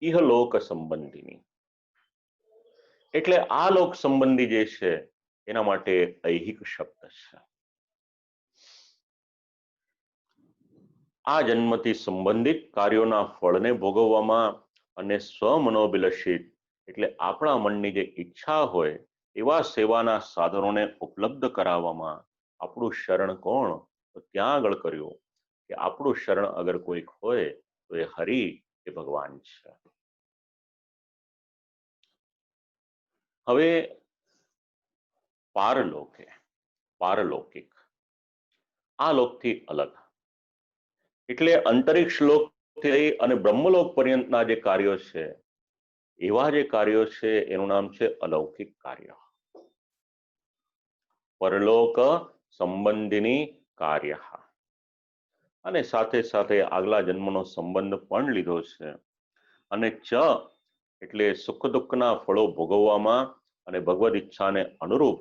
S1: ઇહલોક સંબંધીની એટલે આ લોક સંબંધી જે છે એના માટે ઐહિક શબ્દ છે. આ જન્મથી સંબંધિત કાર્યોના ફળને ભોગવવામાં અને સ્વમનોભિલષિત એટલે આપણા મનની જે ઈચ્છા હોય એવા સેવાના સાધનોને ઉપલબ્ધ કરાવવામાં આપણું શરણ કોણ? તો ત્યાં આગળ કર્યું કે આપણું શરણ અગર કોઈક હોય તો એ હરિ, એ ભગવાન છે. હવે પારલોકે, પારલૌકિક, આ લોકથી અલગ. એટલે અંતરિક્ષ લોકથી લઈ અને બ્રહ્મલોક પર્યંતના જે કાર્યો છે, એવા જે કાર્યો છે એનું નામ છે અલૌકિક કાર્ય. પરલોક સંબંધિની કાર્ય. અને સાથે સાથે આગલા જન્મનો સંબંધ પણ લીધો છે. અને ચ એટલે સુખ દુઃખના ફળો ભોગવવામાં અને ભગવદ ઈચ્છાને અનુરૂપ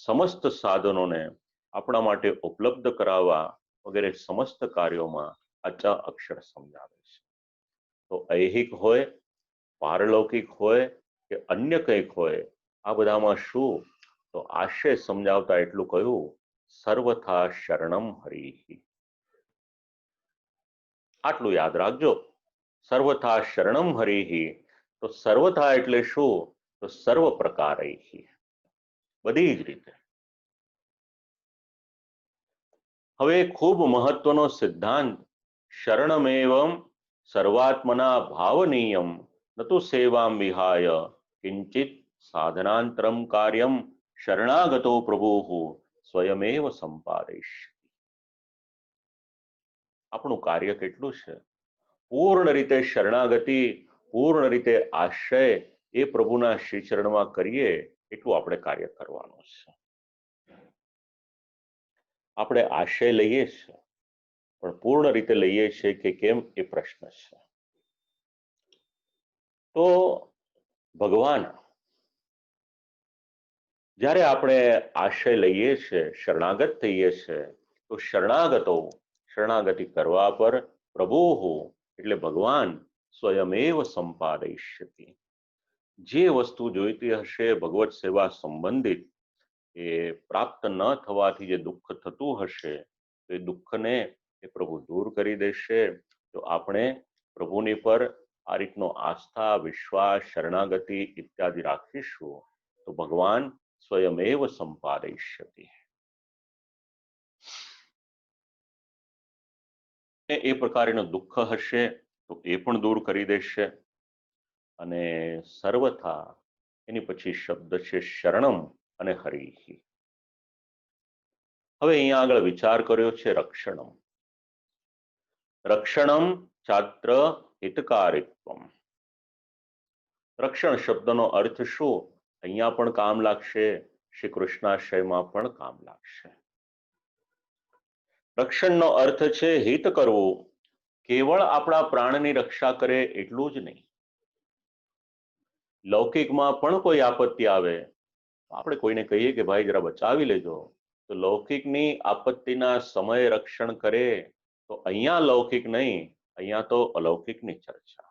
S1: સમસ્ત સાધનોને આપણા માટે ઉપલબ્ધ કરાવવા વગેરે સમસ્ત કાર્યોમાં આ ચ અક્ષર સમજાવે છે. તો ઐહિક હોય, પારલૌકિક હોય કે અન્ય કંઈક હોય, આ બધામાં શું? તો આશય સમજાવતા એટલું કહ્યું, સર્વથા શરણમ હરિ. આટલું યાદ રાખજો, સર્વથા શરણમ હરિ. તો સર્વથા એટલે શું? તો સર્વ પ્રકારે, બધી જ રીતે. હવે ખૂબ મહત્વનો સિદ્ધાંત, શરણમેવમ સર્વાત્મના ભાવનીયમ નતુ સેવામ વિહાય કિંચિત સાધનાંતરમ કાર્યમ શરણાગતો પ્રભુ સ્વયમેવ સંપાદયિષ્યતિ. આપણું કાર્ય કેટલું છે? પૂર્ણ રીતે શરણાગતિ, પૂર્ણ રીતે આશ્રય એ પ્રભુના શ્રી ચરણમાં કરીએ એટલું આપણે કાર્ય કરવાનું છે. આપણે આશ્રય લઈએ છીએ, પણ પૂર્ણ રીતે લઈએ છીએ કે કેમ એ પ્રશ્ન છે. તો ભગવાન, જ્યારે આપણે આશ્રય લઈએ છીએ, શરણાગત થઈએ છીએ, તો શરણાગતિ કરવા પર પ્રભુ એટલે ભગવાન સ્વયમેવ સંપાદયિષ્યતિ. જે વસ્તુ જોઈતી હશે ભગવત સેવા સંબંધિત, એ પ્રાપ્ત ન થવાથી જે દુઃખ થતું હશે, તો એ દુઃખને એ પ્રભુ દૂર કરી દેશે. તો આપણે પ્રભુની પર આ રીતનો આસ્થા, વિશ્વાસ, શરણાગતિ ઇત્યાદિ રાખીશું, તો ભગવાન સ્વયમેવ સંપાદયિષ્યતિ. એ પ્રકારનું દુઃખ હશે તો એ પણ દૂર કરી દેશે. અને સર્વથા એની પછી શબ્દ છે શરણમ અને હરિ. હવે અહીંયા આગળ વિચાર કર્યો છે રક્ષણમ. રક્ષણમ છાત્ર હિતકારિત્વમ. રક્ષણ શબ્દનો અર્થ શું? અહીંયા પણ કામ લાગશે, શ્રી કૃષ્ણાશ્રયમાં પણ કામ લાગશે. રક્ષણનો અર્થ છે હિત કરવું. કેવળ આપણા પ્રાણની રક્ષા કરે એટલું જ નહીં. લૌકિકમાં પણ કોઈ આપત્તિ આવે, આપણે કોઈને કહીએ કે ભાઈ જરા બચાવી લેજો, તો લૌકિકની આપત્તિના સમયે રક્ષણ કરે, તો અહીંયા લૌકિક નહીં, અહીંયા તો અલૌકિકની ચર્ચા.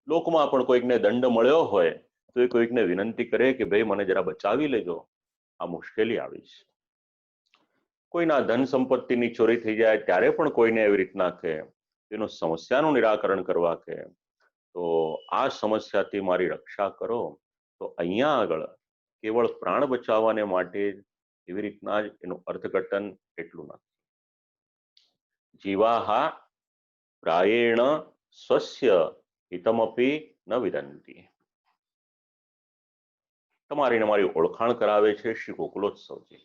S1: લોકમાં પણ કોઈકને દંડ મળ્યો હોય તો એ કોઈકને વિનંતી કરે કે ભાઈ મને જરા બચાવી લેજો, આ મુશ્કેલી આવી છે. કોઈના ધન સંપત્તિની ચોરી થઈ જાય ત્યારે પણ કોઈને એવી રીતના કહે, તેનો સમસ્યાનું નિરાકરણ કરવા કહે, તો આ સમસ્યાથી મારી રક્ષા કરો. તો અહીંયા આગળ કેવળ પ્રાણ બચાવવાને માટે એવી રીતના જ એનું અર્થઘટન એટલું નથી. જીવાહા પ્રાયેણ સ્વસ્ય હિતમપી ન વિદંતી. તમારી ને મારી ઓળખાણ કરાવે છે શ્રી ગોકુલોત્સવજી.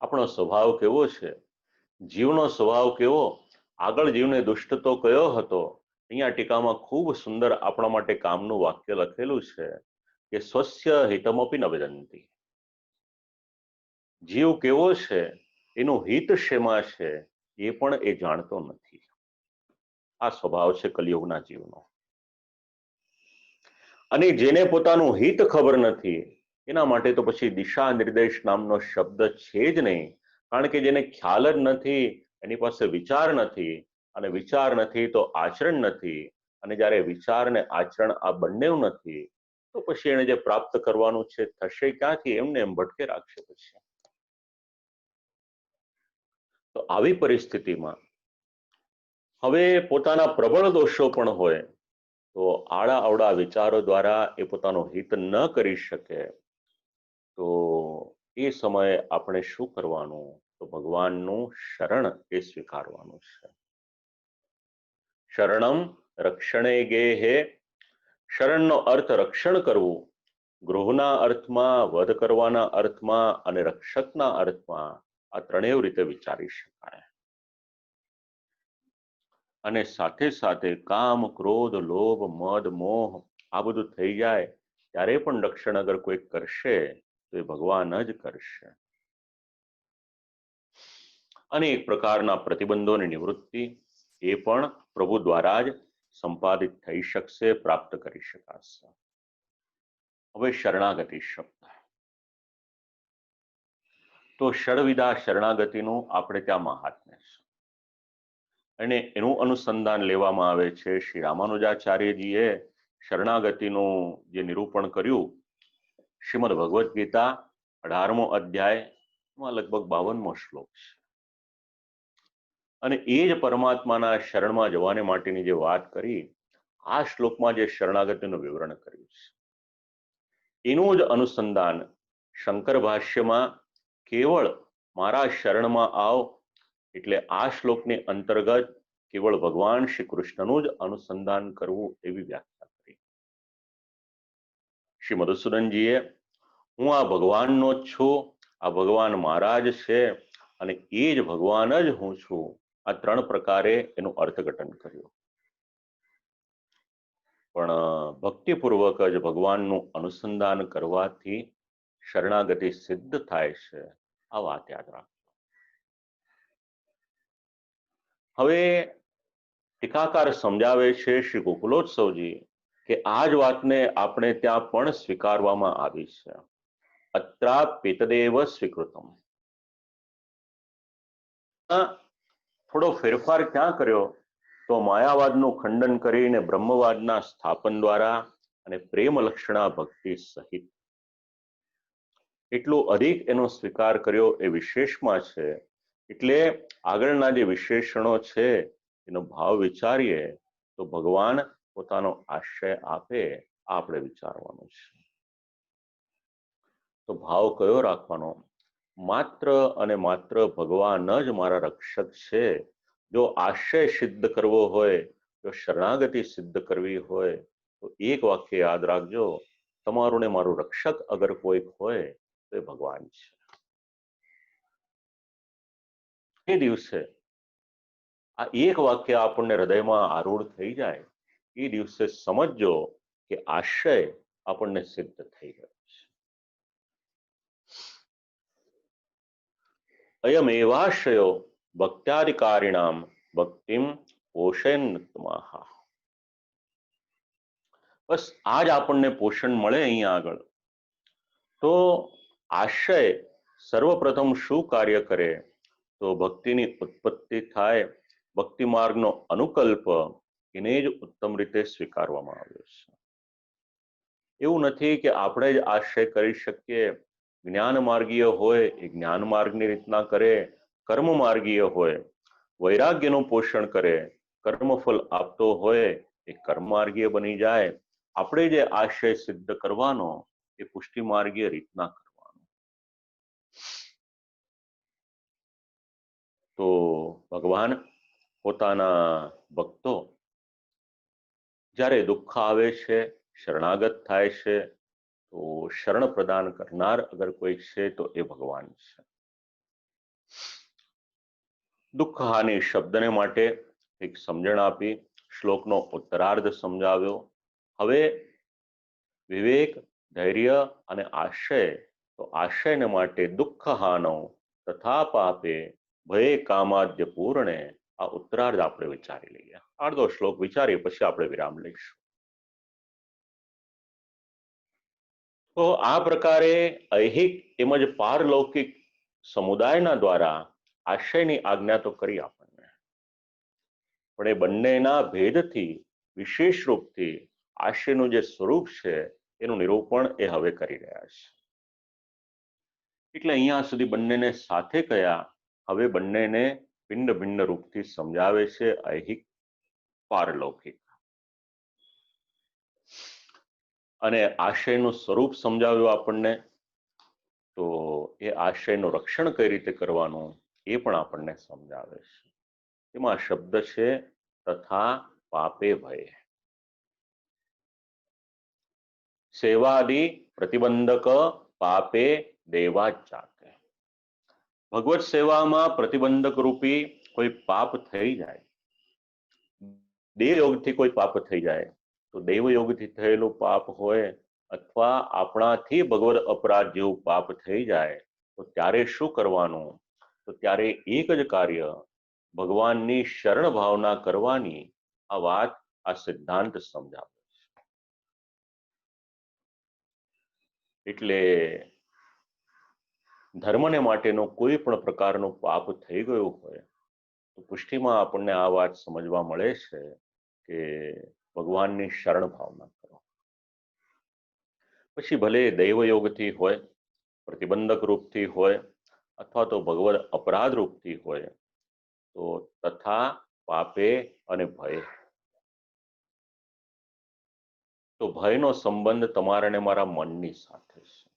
S1: આપણો સ્વભાવ કેવો છે? જીવનો સ્વભાવ કેવો? આગળ જીવને દુષ્ટ તો કયો હતો? અહીંયા ટીકામાં ખૂબ સુંદર આપણા માટે કામનું વાક્ય લખેલું છે કે સ્વસ્ય હિતમપી ન વિદંતી. જીવ કેવો છે, એનું હિત શેમાં છે એ પણ એ જાણતો નથી. આ સ્વભાવ છે કલિયુગના જીવનો. અને જેને પોતાનું હિત ખબર નથી, એના માટે તો પછી દિશા નિર્દેશ નામનો શબ્દ છે જ નહીં. કારણ કે જેને ખ્યાલ જ નથી, એની પાસે વિચાર નથી, અને વિચાર નથી તો આચરણ નથી, અને જ્યારે વિચાર ને આચરણ આ બંને નથી, તો પછી એને જે પ્રાપ્ત કરવાનું છે થશે ક્યાંથી? એમને એમ ભટકે રાખશે પછી. તો આવી પરિસ્થિતિમાં હવે પોતાના પ્રબળ દોષો પણ હોય, તો આડા અવડા વિચારો દ્વારા એ પોતાનું હિત ન કરી શકે, તો એ સમયે આપણે શું કરવાનું? તો ભગવાનનું શરણ એ સ્વીકારવાનું છે. શરણમ રક્ષણે ગેહે. શરણનો અર્થ રક્ષણ કરવું. ગૃહના અર્થમાં, વધ કરવાના અર્થમાં અને રક્ષકના અર્થમાં આ ત્રણેય રીતે વિચારી શકાય. અને સાથે સાથે કામ, ક્રોધ, લોભ, મદ, મોહ આ બધું થઈ જાય ત્યારે પણ રક્ષણ અગર કોઈ કરશે તો એ ભગવાન જ કરશે. અનેક પ્રકારના પ્રતિબંધોની નિવૃત્તિ એ પણ પ્રભુ દ્વારા જ સંપાદિત થઈ શકશે, પ્રાપ્ત કરી શકાશે. હવે શરણાગતિ શબ્દ, તો ષડવિધા શરણાગતિનું આપણે ત્યાં મહાત્મ્ય છે અને એનું અનુસંધાન લેવામાં આવે છે. શ્રી રામાનુજાચાર્યજીએ શરણાગતિનું જે નિરૂપણ કર્યું શ્રીમદ ભગવદ્ ગીતા 18મો અધ્યાયમાં લગભગ 52મો શ્લોક છે. અને એ જ પરમાત્માના શરણમાં જવાને માટેની જે વાત કરી આ શ્લોકમાં જે શરણાગતિનું વિવરણ કર્યું છે એનું જ અનુસંધાન શંકર ભાષ્યમાં કેવળ મારા શરણમાં આવ એટલે આ શ્લોકની અંતર્ગત કેવળ ભગવાન શ્રી કૃષ્ણનું જ અનુસંધાન કરવું એવી વ્યાખ્યા કરી. શ્રી મધુસૂદનજીએ હું આ ભગવાનનો જ છું, આ ભગવાન મારા જ છે અને એ જ ભગવાન જ હું છું, આ ત્રણ પ્રકારે એનું અર્થઘટન કર્યું. પણ ભક્તિપૂર્વક જ ભગવાનનું અનુસંધાન કરવાથી શરણાગતિ સિદ્ધ થાય છે, આ વાત યાદ રાખો. હવે ટીકાકાર સમજાવે છે શ્રી ગોકુલોત્સવજી કે આ જ વાતને આપણે ત્યાં પણ સ્વીકારવામાં આવી છે. અત્રાપ્યેતદેવ સ્વીકૃતમ. થોડો ફેરફાર ક્યાં કર્યો તો માયાવાદનું ખંડન કરીને બ્રહ્મવાદના સ્થાપન દ્વારા અને પ્રેમ લક્ષણા ભક્તિ સહિત એટલો અધિક એનો સ્વીકાર કર્યો એ વિશેષમાં છે. એટલે આગળના જે વિશેષણો છે એનો ભાવ વિચારીએ તો ભગવાન પોતાનો આશ્રય આપે આપણે વિચારવાનું છે. તો ભાવ કયો રાખવાનો? માત્ર અને માત્ર ભગવાન જ મારા રક્ષક છે. જો આશ્રય સિદ્ધ કરવો હોય, જો શરણાગતિ સિદ્ધ કરવી હોય તો એક વાક્ય યાદ રાખજો, તમારું ને મારું રક્ષક અગર કોઈક હોય તો એ ભગવાન છે. એ દિવસે આ એક વાક્ય આપણને હૃદયમાં આરૂઢ થઈ જાય એ દિવસે સમજજો કે આશ્રય આપણને સિદ્ધ થઈ ગયો છે. અયમેવાશ્રયો ભક્ત્યાધિકારીણામ ભક્તિમ પોષયન્નતમાહ. બસ આ જ આપણને પોષણ મળે અહીંયા આગળ. તો આશ્રય સર્વપ્રથમ શું કાર્ય કરે તો ભક્તિની ઉત્પત્તિ થાય, ભક્તિ માર્ગનો અનુકલ્પ એને જ ઉત્તમ રીતે સ્વીકારવામાં આવ્યો છે. એવું નથી કે આપણે જ આશ્રય કરી શકીએ. જ્ઞાન માર્ગીય હોય એ જ્ઞાન માર્ગની રીતના કરે, કર્મ માર્ગીય હોય વૈરાગ્યનું પોષણ કરે, કર્મફળ આપતો હોય એ કર્મ માર્ગીય બની જાય. આપણે જે આશ્રય સિદ્ધ કરવાનો એ પુષ્ટિ માર્ગીય રીતના કરવાનો. તો ભગવાન પોતાના ભક્તો જ્યારે દુઃખ આવે છે, શરણાગત થાય છે તો શરણ પ્રદાન કરનાર અગર કોઈ છે તો એ ભગવાન છે. દુઃખ હાનિ શબ્દને માટે એક સમજણ આપી, શ્લોકનો ઉત્તરાર્ધ સમજાવ્યો. હવે વિવેક, ધૈર્ય અને આશ્રય, તો આશ્રયને માટે દુઃખ હાનો તથા પાપે ભયે કામાદ્ય પૂર્ણે, આ ઉત્તરાર્ધ આપણે વિચારી લઈએ. અડધો શ્લોક વિચારીએ પછી આપણે વિરામ લઈશું. તો આ પ્રકારે ઐહિક તેમજ પારલૌકિક સમુદાયના દ્વારા આશ્રયની આજ્ઞા તો કરી આપણને, પણ એ બંનેના ભેદથી વિશેષ રૂપથી આશ્રયનું જે સ્વરૂપ છે એનું નિરૂપણ એ હવે કરી રહ્યા છે. એટલે અહીંયા સુધી બંનેને સાથે કયા, હવે બંનેને ભિન્ન ભિન્ન રૂપથી સમજાવે છે, ઐહિક પારલૌકિક. અને આશ્રયનું સ્વરૂપ સમજાવ્યું આપણને, તો એ આશ્રયનું રક્ષણ કઈ રીતે કરવાનું એ પણ આપણને સમજાવે છે. એમાં શબ્દ છે તથા પાપે ભય. સેવાદિ પ્રતિબંધક પાપે દેવા જાતે. ભગવત સેવામાં પ્રતિબંધક રૂપી કોઈ પાપ થઈ જાય, દેવ યોગથી કોઈ પાપ થઈ જાય તો દેવ યોગથી થયેલું પાપ હોય અથવા આપણાથી ભગવત અપરાધ જેવું પાપ થઈ જાય તો ત્યારે શું કરવાનું? તો ત્યારે એક જ કાર્ય, ભગવાનની શરણ ભાવના કરવાની. આ વાત, આ સિદ્ધાંત સમજાવે છે. એટલે ધર્મને માટેનો કોઈ પણ પ્રકારનો પાપ થઈ ગયો હોય તો પુષ્ટિમાં આપણને આ વાત સમજવા મળે છે કે ભગવાનની શરણ ભાવના કરો. પછી ભલે દૈવયોગથી હોય, પ્રતિબંધક રૂપથી હોય અથવા તો ભગવદ અપરાધ રૂપથી હોય, તો તથા પાપે અને ભય. તો ભયનો સંબંધ તમારા ને મારા મનની સાથે છે.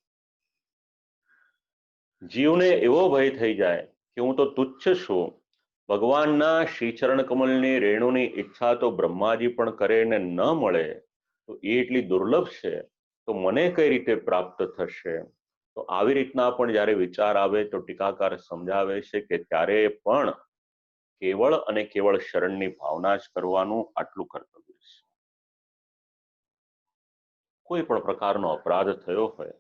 S1: જીવને એવો ભય થઈ જાય કે હું તો તુચ્છ છું, ભગવાનના શ્રીચરણ કમલની રેણુની ઈચ્છા તો બ્રહ્માજી પણ કરે ને ન મળે તો એ એટલી દુર્લભ છે, તો મને કઈ રીતે પ્રાપ્ત થશે? તો આવી રીતના પણ જ્યારે વિચાર આવે તો ટીકાકાર સમજાવે છે કે ત્યારે પણ કેવળ અને કેવળ શરણની ભાવના જ કરવાનું આટલું કર્તવ્ય છે. કોઈ પણ પ્રકારનો અપરાધ થયો હોય,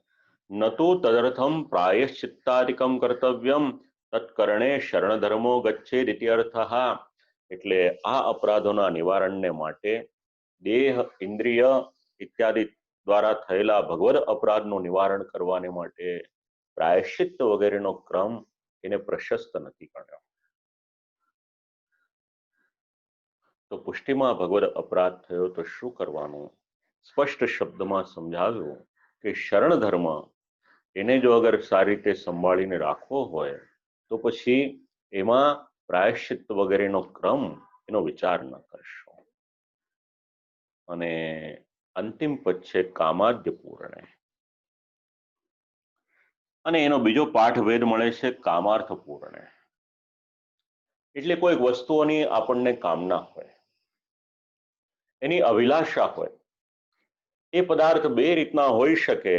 S1: ન તો તદર્થમ પ્રાયશ્ચિત્તાદિકમ કર્તવ્યમ તત્કરણે શરણ ધર્મો ગચ્છેદ ઇત્યર્થઃ. એટલે આ અપરાધોના નિવારણને માટે દેહ, ઇન્દ્રિય ઇત્યાદિ દ્વારા થયેલા ભગવદ અપરાધનું નિવારણ કરવાને માટે પ્રાયશ્ચિત્ત વગેરેનો ક્રમ એને પ્રશસ્ત નથી ગણ્યો. તો પુષ્ટિમાં ભગવદ અપરાધ થયો તો શું કરવાનું? સ્પષ્ટ શબ્દમાં સમજાવ્યું કે શરણ ધર્મ એને જો અગર સારી રીતે સંભાળીને રાખવો હોય તો પછી એમાં પ્રાયશ્ચિત્ત વગેરેનો ક્રમ એનો વિચાર ન કરશો. અને અંતિમ પદ છે કામાદ્ય પૂર્ણે. અને એનો બીજો પાઠભેદ મળે છે કામાર્થ પૂર્ણે. એટલે કોઈક વસ્તુઓની આપણને કામના હોય, એની અભિલાષા હોય. એ પદાર્થ બે રીતના હોઈ શકે.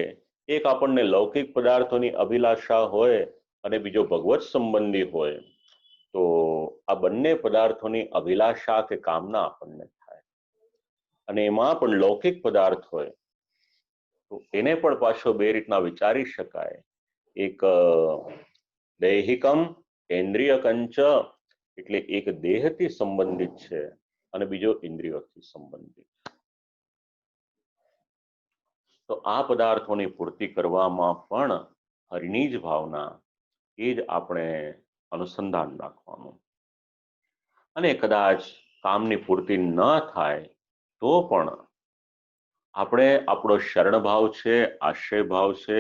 S1: એક આપણને લૌકિક પદાર્થોની અભિલાષા હોય અને બીજો ભગવત સંબંધી હોય. તો આ બંને પદાર્થોની અભિલાષા કે કામના આપણને થાય અને એમાં પણ લૌકિક પદાર્થ હોય તો એને પણ પાછો બે રીતના વિચારી શકાય. એક દૈહિકમ ઇન્દ્રિયકંચ, એટલે એક દેહથી સંબંધિત છે અને બીજો ઇન્દ્રિયોથી સંબંધિત. તો આ પદાર્થોની પૂર્તિ કરવામાં પણ હરિની જ ભાવના, એ જ આપણે અનુસંધાન રાખવાનું. અને કદાચ કામની પૂર્તિ ન થાય તો પણ આપણે આપણો શરણ ભાવ છે, આશ્રય ભાવ છે,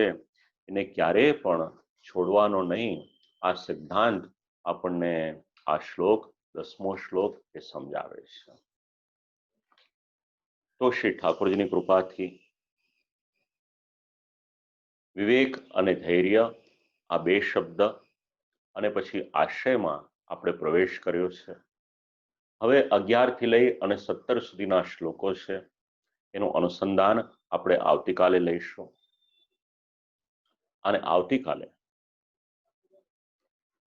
S1: એને ક્યારેય પણ છોડવાનો નહીં. આ સિદ્ધાંત આપણને આ શ્લોક, 10મો શ્લોક એ સમજાવે છે. તો શ્રી ઠાકોરજીની કૃપાથી વિવેક અને ધૈર્ય, આ બે શબ્દ અને પછી આશ્રયમાં આપણે પ્રવેશ કર્યો છે. હવે 11 થી લઈ અને 17 સુધીના શ્લોકો છે, એનું અનુસંધાન આપણે આવતીકાલે લઈશું. અને આવતીકાલે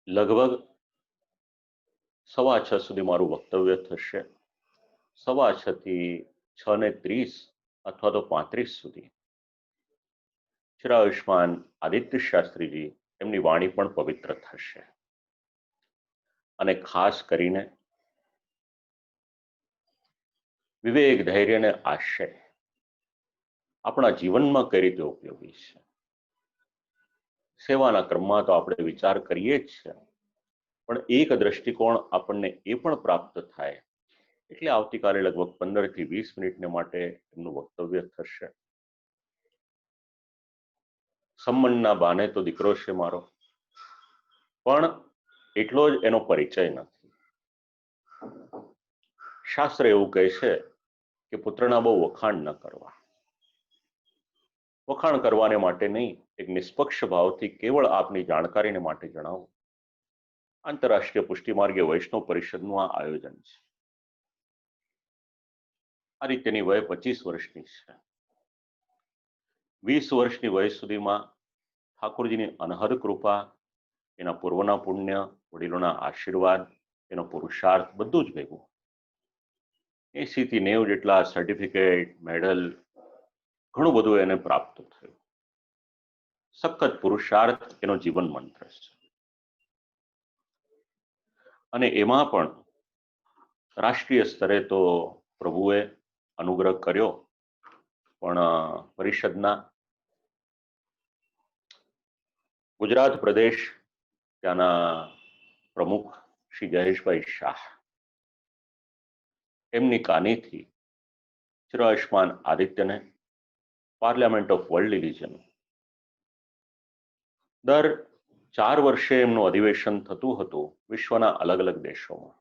S1: લગભગ 6:15 સુધી મારું વક્તવ્ય થશે. 6:15 થી 6:30 અથવા તો 35 સુધી ચિરાયુષ્માન આદિત્ય શાસ્ત્રીજી એમની વાણી પણ પવિત્ર થશે. અને ખાસ કરીને વિવેક, ધૈર્ય અને આશ્રય આપણા જીવનમાં કઈ રીતે ઉપયોગી છે. સેવાના ક્રમમાં તો આપણે વિચાર કરીએ જ છે, પણ એક દ્રષ્ટિકોણ આપણને એ પણ પ્રાપ્ત થાય. એટલે આવતીકાલે લગભગ 15 થી 20 મિનિટને માટે એમનું વક્તવ્ય થશે. સંબંધના બાને તો દીકરો છે મારો, પણ એટલો જ એનો પરિચય નથી. શાસ્ત્ર એવું કહે છે કે પુત્રના બહુ વખાણ ન કરવા. વખાણ કરવાને માટે નહીં, એક નિષ્પક્ષ ભાવથી કેવળ આપની જાણકારીને માટે જણાવો. આંતરરાષ્ટ્રીય પુષ્ટિમાર્ગે વૈષ્ણવ પરિષદનું આ આયોજન છે. આ રીતેની વય 25 વર્ષની છે. 20 વર્ષની વય સુધીમાં ઠાકોરજીની અનહદ કૃપા, એના પૂર્વના પુણ્ય, વડીલોના આશીર્વાદ, એનો પુરુષાર્થ બધું જ ભેગું 80 થી 90 જેટલા સર્ટિફિકેટ, મેડલ, ઘણું બધું એને પ્રાપ્ત થયું. સખત પુરુષાર્થ એનો જીવન મંત્ર છે. અને એમાં પણ રાષ્ટ્રીય સ્તરે તો પ્રભુએ અનુગ્રહ કર્યો, પણ પરિષદના ગુજરાત પ્રદેશ ત્યાંના પ્રમુખ શ્રી જયેશભાઈ શાહ એમની કાનીથી ચિરાયુષ્માન આદિત્યને પાર્લામેન્ટ ઓફ વર્લ્ડ રિલિજન દર 4 વર્ષે એમનું અધિવેશન થતું હતું વિશ્વના અલગ અલગ દેશોમાં.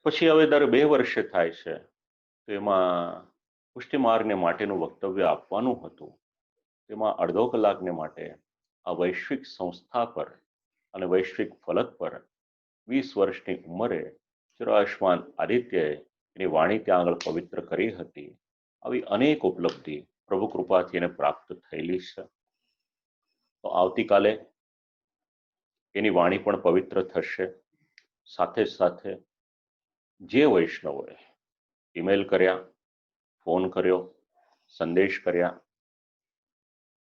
S1: પછી હવે દર 2 વર્ષે થાય છે, તો એમાં પુષ્ટિ માર્ગને માટેનું વક્તવ્ય આપવાનું હતું. તેમાં અડધો કલાકને માટે આ વૈશ્વિક સંસ્થા પર અને વૈશ્વિક ફલક પર 20 વર્ષની ઉંમરે ચિરાયુષ્માન આદિત્યએ એની વાણી ત્યાં આગળ પવિત્ર કરી હતી. આવી અનેક ઉપલબ્ધિ પ્રભુ કૃપાથી એને પ્રાપ્ત થયેલી છે. તો આવતીકાલે એની વાણી પણ પવિત્ર થશે. સાથે સાથે જે વૈષ્ણવોએ ઈમેલ કર્યા, ફોન કર્યો, સંદેશ કર્યા,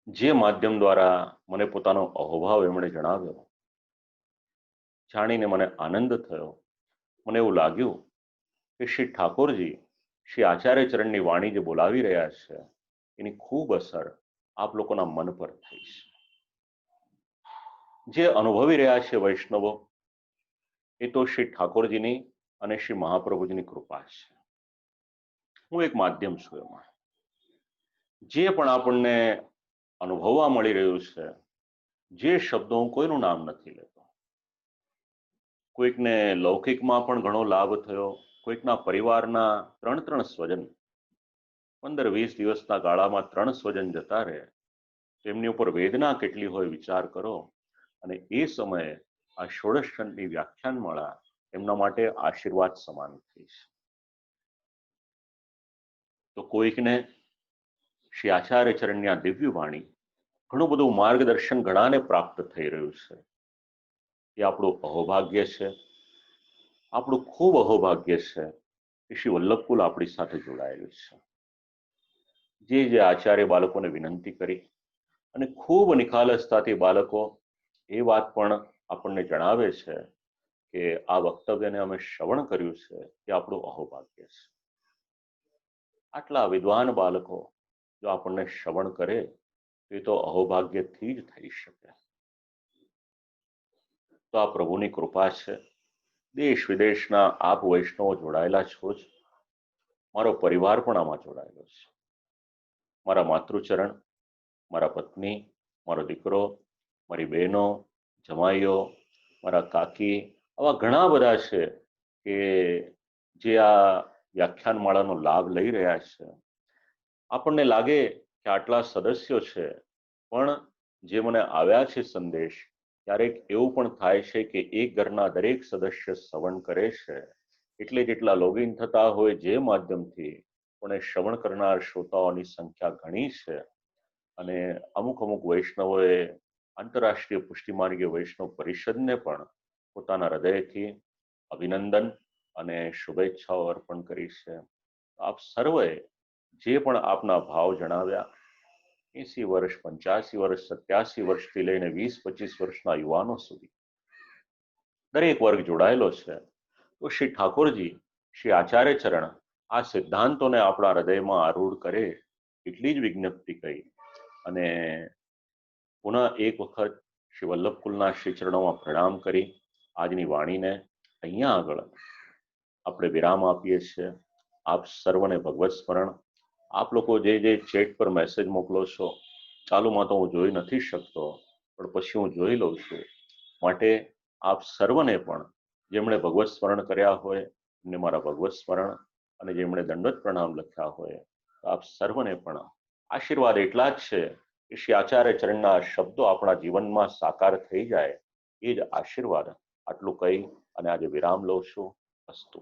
S1: જે માધ્યમ દ્વારા મને પોતાનો અહોભાવ એમણે જણાવ્યો, જાણીને મને આનંદ થયો. મને એવું લાગ્યું કે શ્રી ઠાકોરજી શ્રી આચાર્ય ચરણની વાણી જે બોલાવી રહ્યા છે એની ખૂબ અસર આપ લોકોના મન પર થઈ છે. જે અનુભવી રહ્યા છે વૈષ્ણવો, એ તો શ્રી ઠાકોરજીની અને શ્રી મહાપ્રભુજીની કૃપા છે. હું એક માધ્યમ છું. એમાં જે પણ આપણને અનુભવવા મળી રહ્યું છે, જે શબ્દો, હું કોઈનું નામ નથી લેતો, કોઈકને લૌકિકમાં પણ ઘણો લાભ થયો, કોઈકના પરિવારના 3 સ્વજન 15-20 દિવસના ગાળામાં 3 સ્વજન જતા રહે, તેમની ઉપર વેદના કેટલી હોય વિચાર કરો. અને એ સમયે આ ષોડશ ખંડની વ્યાખ્યાનમાળા એમના માટે આશીર્વાદ સમાન થઈ છે. તો કોઈકને શ્રી આચાર્ય ચરણની આ દિવ્ય વાણી ઘણું બધું માર્ગદર્શન ઘણાને પ્રાપ્ત થઈ રહ્યું છે. એ આપણું અહોભાગ્ય છે. આપણું ખૂબ અહોભાગ્ય છે કે શ્રી વલ્લભકુલ આપણી સાથે જોડાયેલું છે. જે આચાર્ય બાળકોને વિનંતી કરી અને ખૂબ નિખાલસતાથી બાળકો એ વાત પણ આપણને જણાવે છે કે આ વક્તવ્યને અમે શ્રવણ કર્યું છે, એ આપણું અહોભાગ્ય છે. આટલા વિદ્વાન બાળકો જો આપણને શ્રવણ કરે તો એ તો અહોભાગ્યથી જ થઈ શકે. તો આ પ્રભુની કૃપા છે. દેશ વિદેશના આપ વૈષ્ણવો જોડાયેલા છો જ. મારો પરિવાર પણ આમાં જોડાયેલો છે. મારા માતૃચરણ, મારા પત્ની, મારો દીકરો, મારી બહેનો, જમાઈઓ, મારા કાકી, આવા ઘણા બધા છે કે જે આ વ્યાખ્યાનમાળાનો લાભ લઈ રહ્યા છે. આપણને લાગે કે આટલા સદસ્યો છે, પણ જે મને આવ્યા છે સંદેશ, ક્યારેક એવું પણ થાય છે કે એક ઘરના દરેક સદસ્ય શ્રવણ કરે છે, એટલે જેટલા લોગિન થતા હોય જે માધ્યમથી, પણ એ શ્રવણ કરનાર શ્રોતાઓની સંખ્યા ઘણી છે. અને અમુક વૈષ્ણવોએ આંતરરાષ્ટ્રીય પુષ્ટિમાર્ગીય વૈષ્ણવ પરિષદને પણ પોતાના હૃદયથી અભિનંદન અને શુભેચ્છાઓ અર્પણ કરી છે. આપ સર્વે જે પણ આપના ભાવ જણાવ્યા, 80 વર્ષ, 85 વર્ષ, 87 વર્ષથી લઈને 20-25 વર્ષના યુવાનો સુધી દરેક વર્ગ જોડાયેલો છે. તો શ્રી ઠાકોરજી, શ્રી આચાર્ય ચરણ આ સિદ્ધાંતોને આપણા હૃદયમાં આરૂઢ કરે એટલી જ વિજ્ઞપ્તિ કહી અને પુનઃ એક વખત શ્રી વલ્લભકુલના શ્રી ચરણોમાં પ્રણામ કરી આજની વાણીને અહીંયા આગળ આપણે વિરામ આપીએ છીએ. આપ સર્વને ભગવત સ્મરણ. આપ લોકો જે ચેટ પર મેસેજ મોકલો છો, ચાલુમાં તો હું જોઈ નથી શકતો, પણ પછી હું જોઈ લઉં છું. માટે આપ સર્વને પણ જેમણે ભગવત સ્મરણ કર્યા હોય એમને મારા ભગવત સ્મરણ, અને જેમણે દંડવત પ્રણામ લખ્યા હોય તો આપ સર્વને પણ આશીર્વાદ એટલા જ છે કે શ્રી આચાર્ય ચરણના શબ્દો આપણા જીવનમાં સાકાર થઈ જાય, એ જ આશીર્વાદ. આટલું કહી અને આજે વિરામ લઉં છું. અસ્તુ.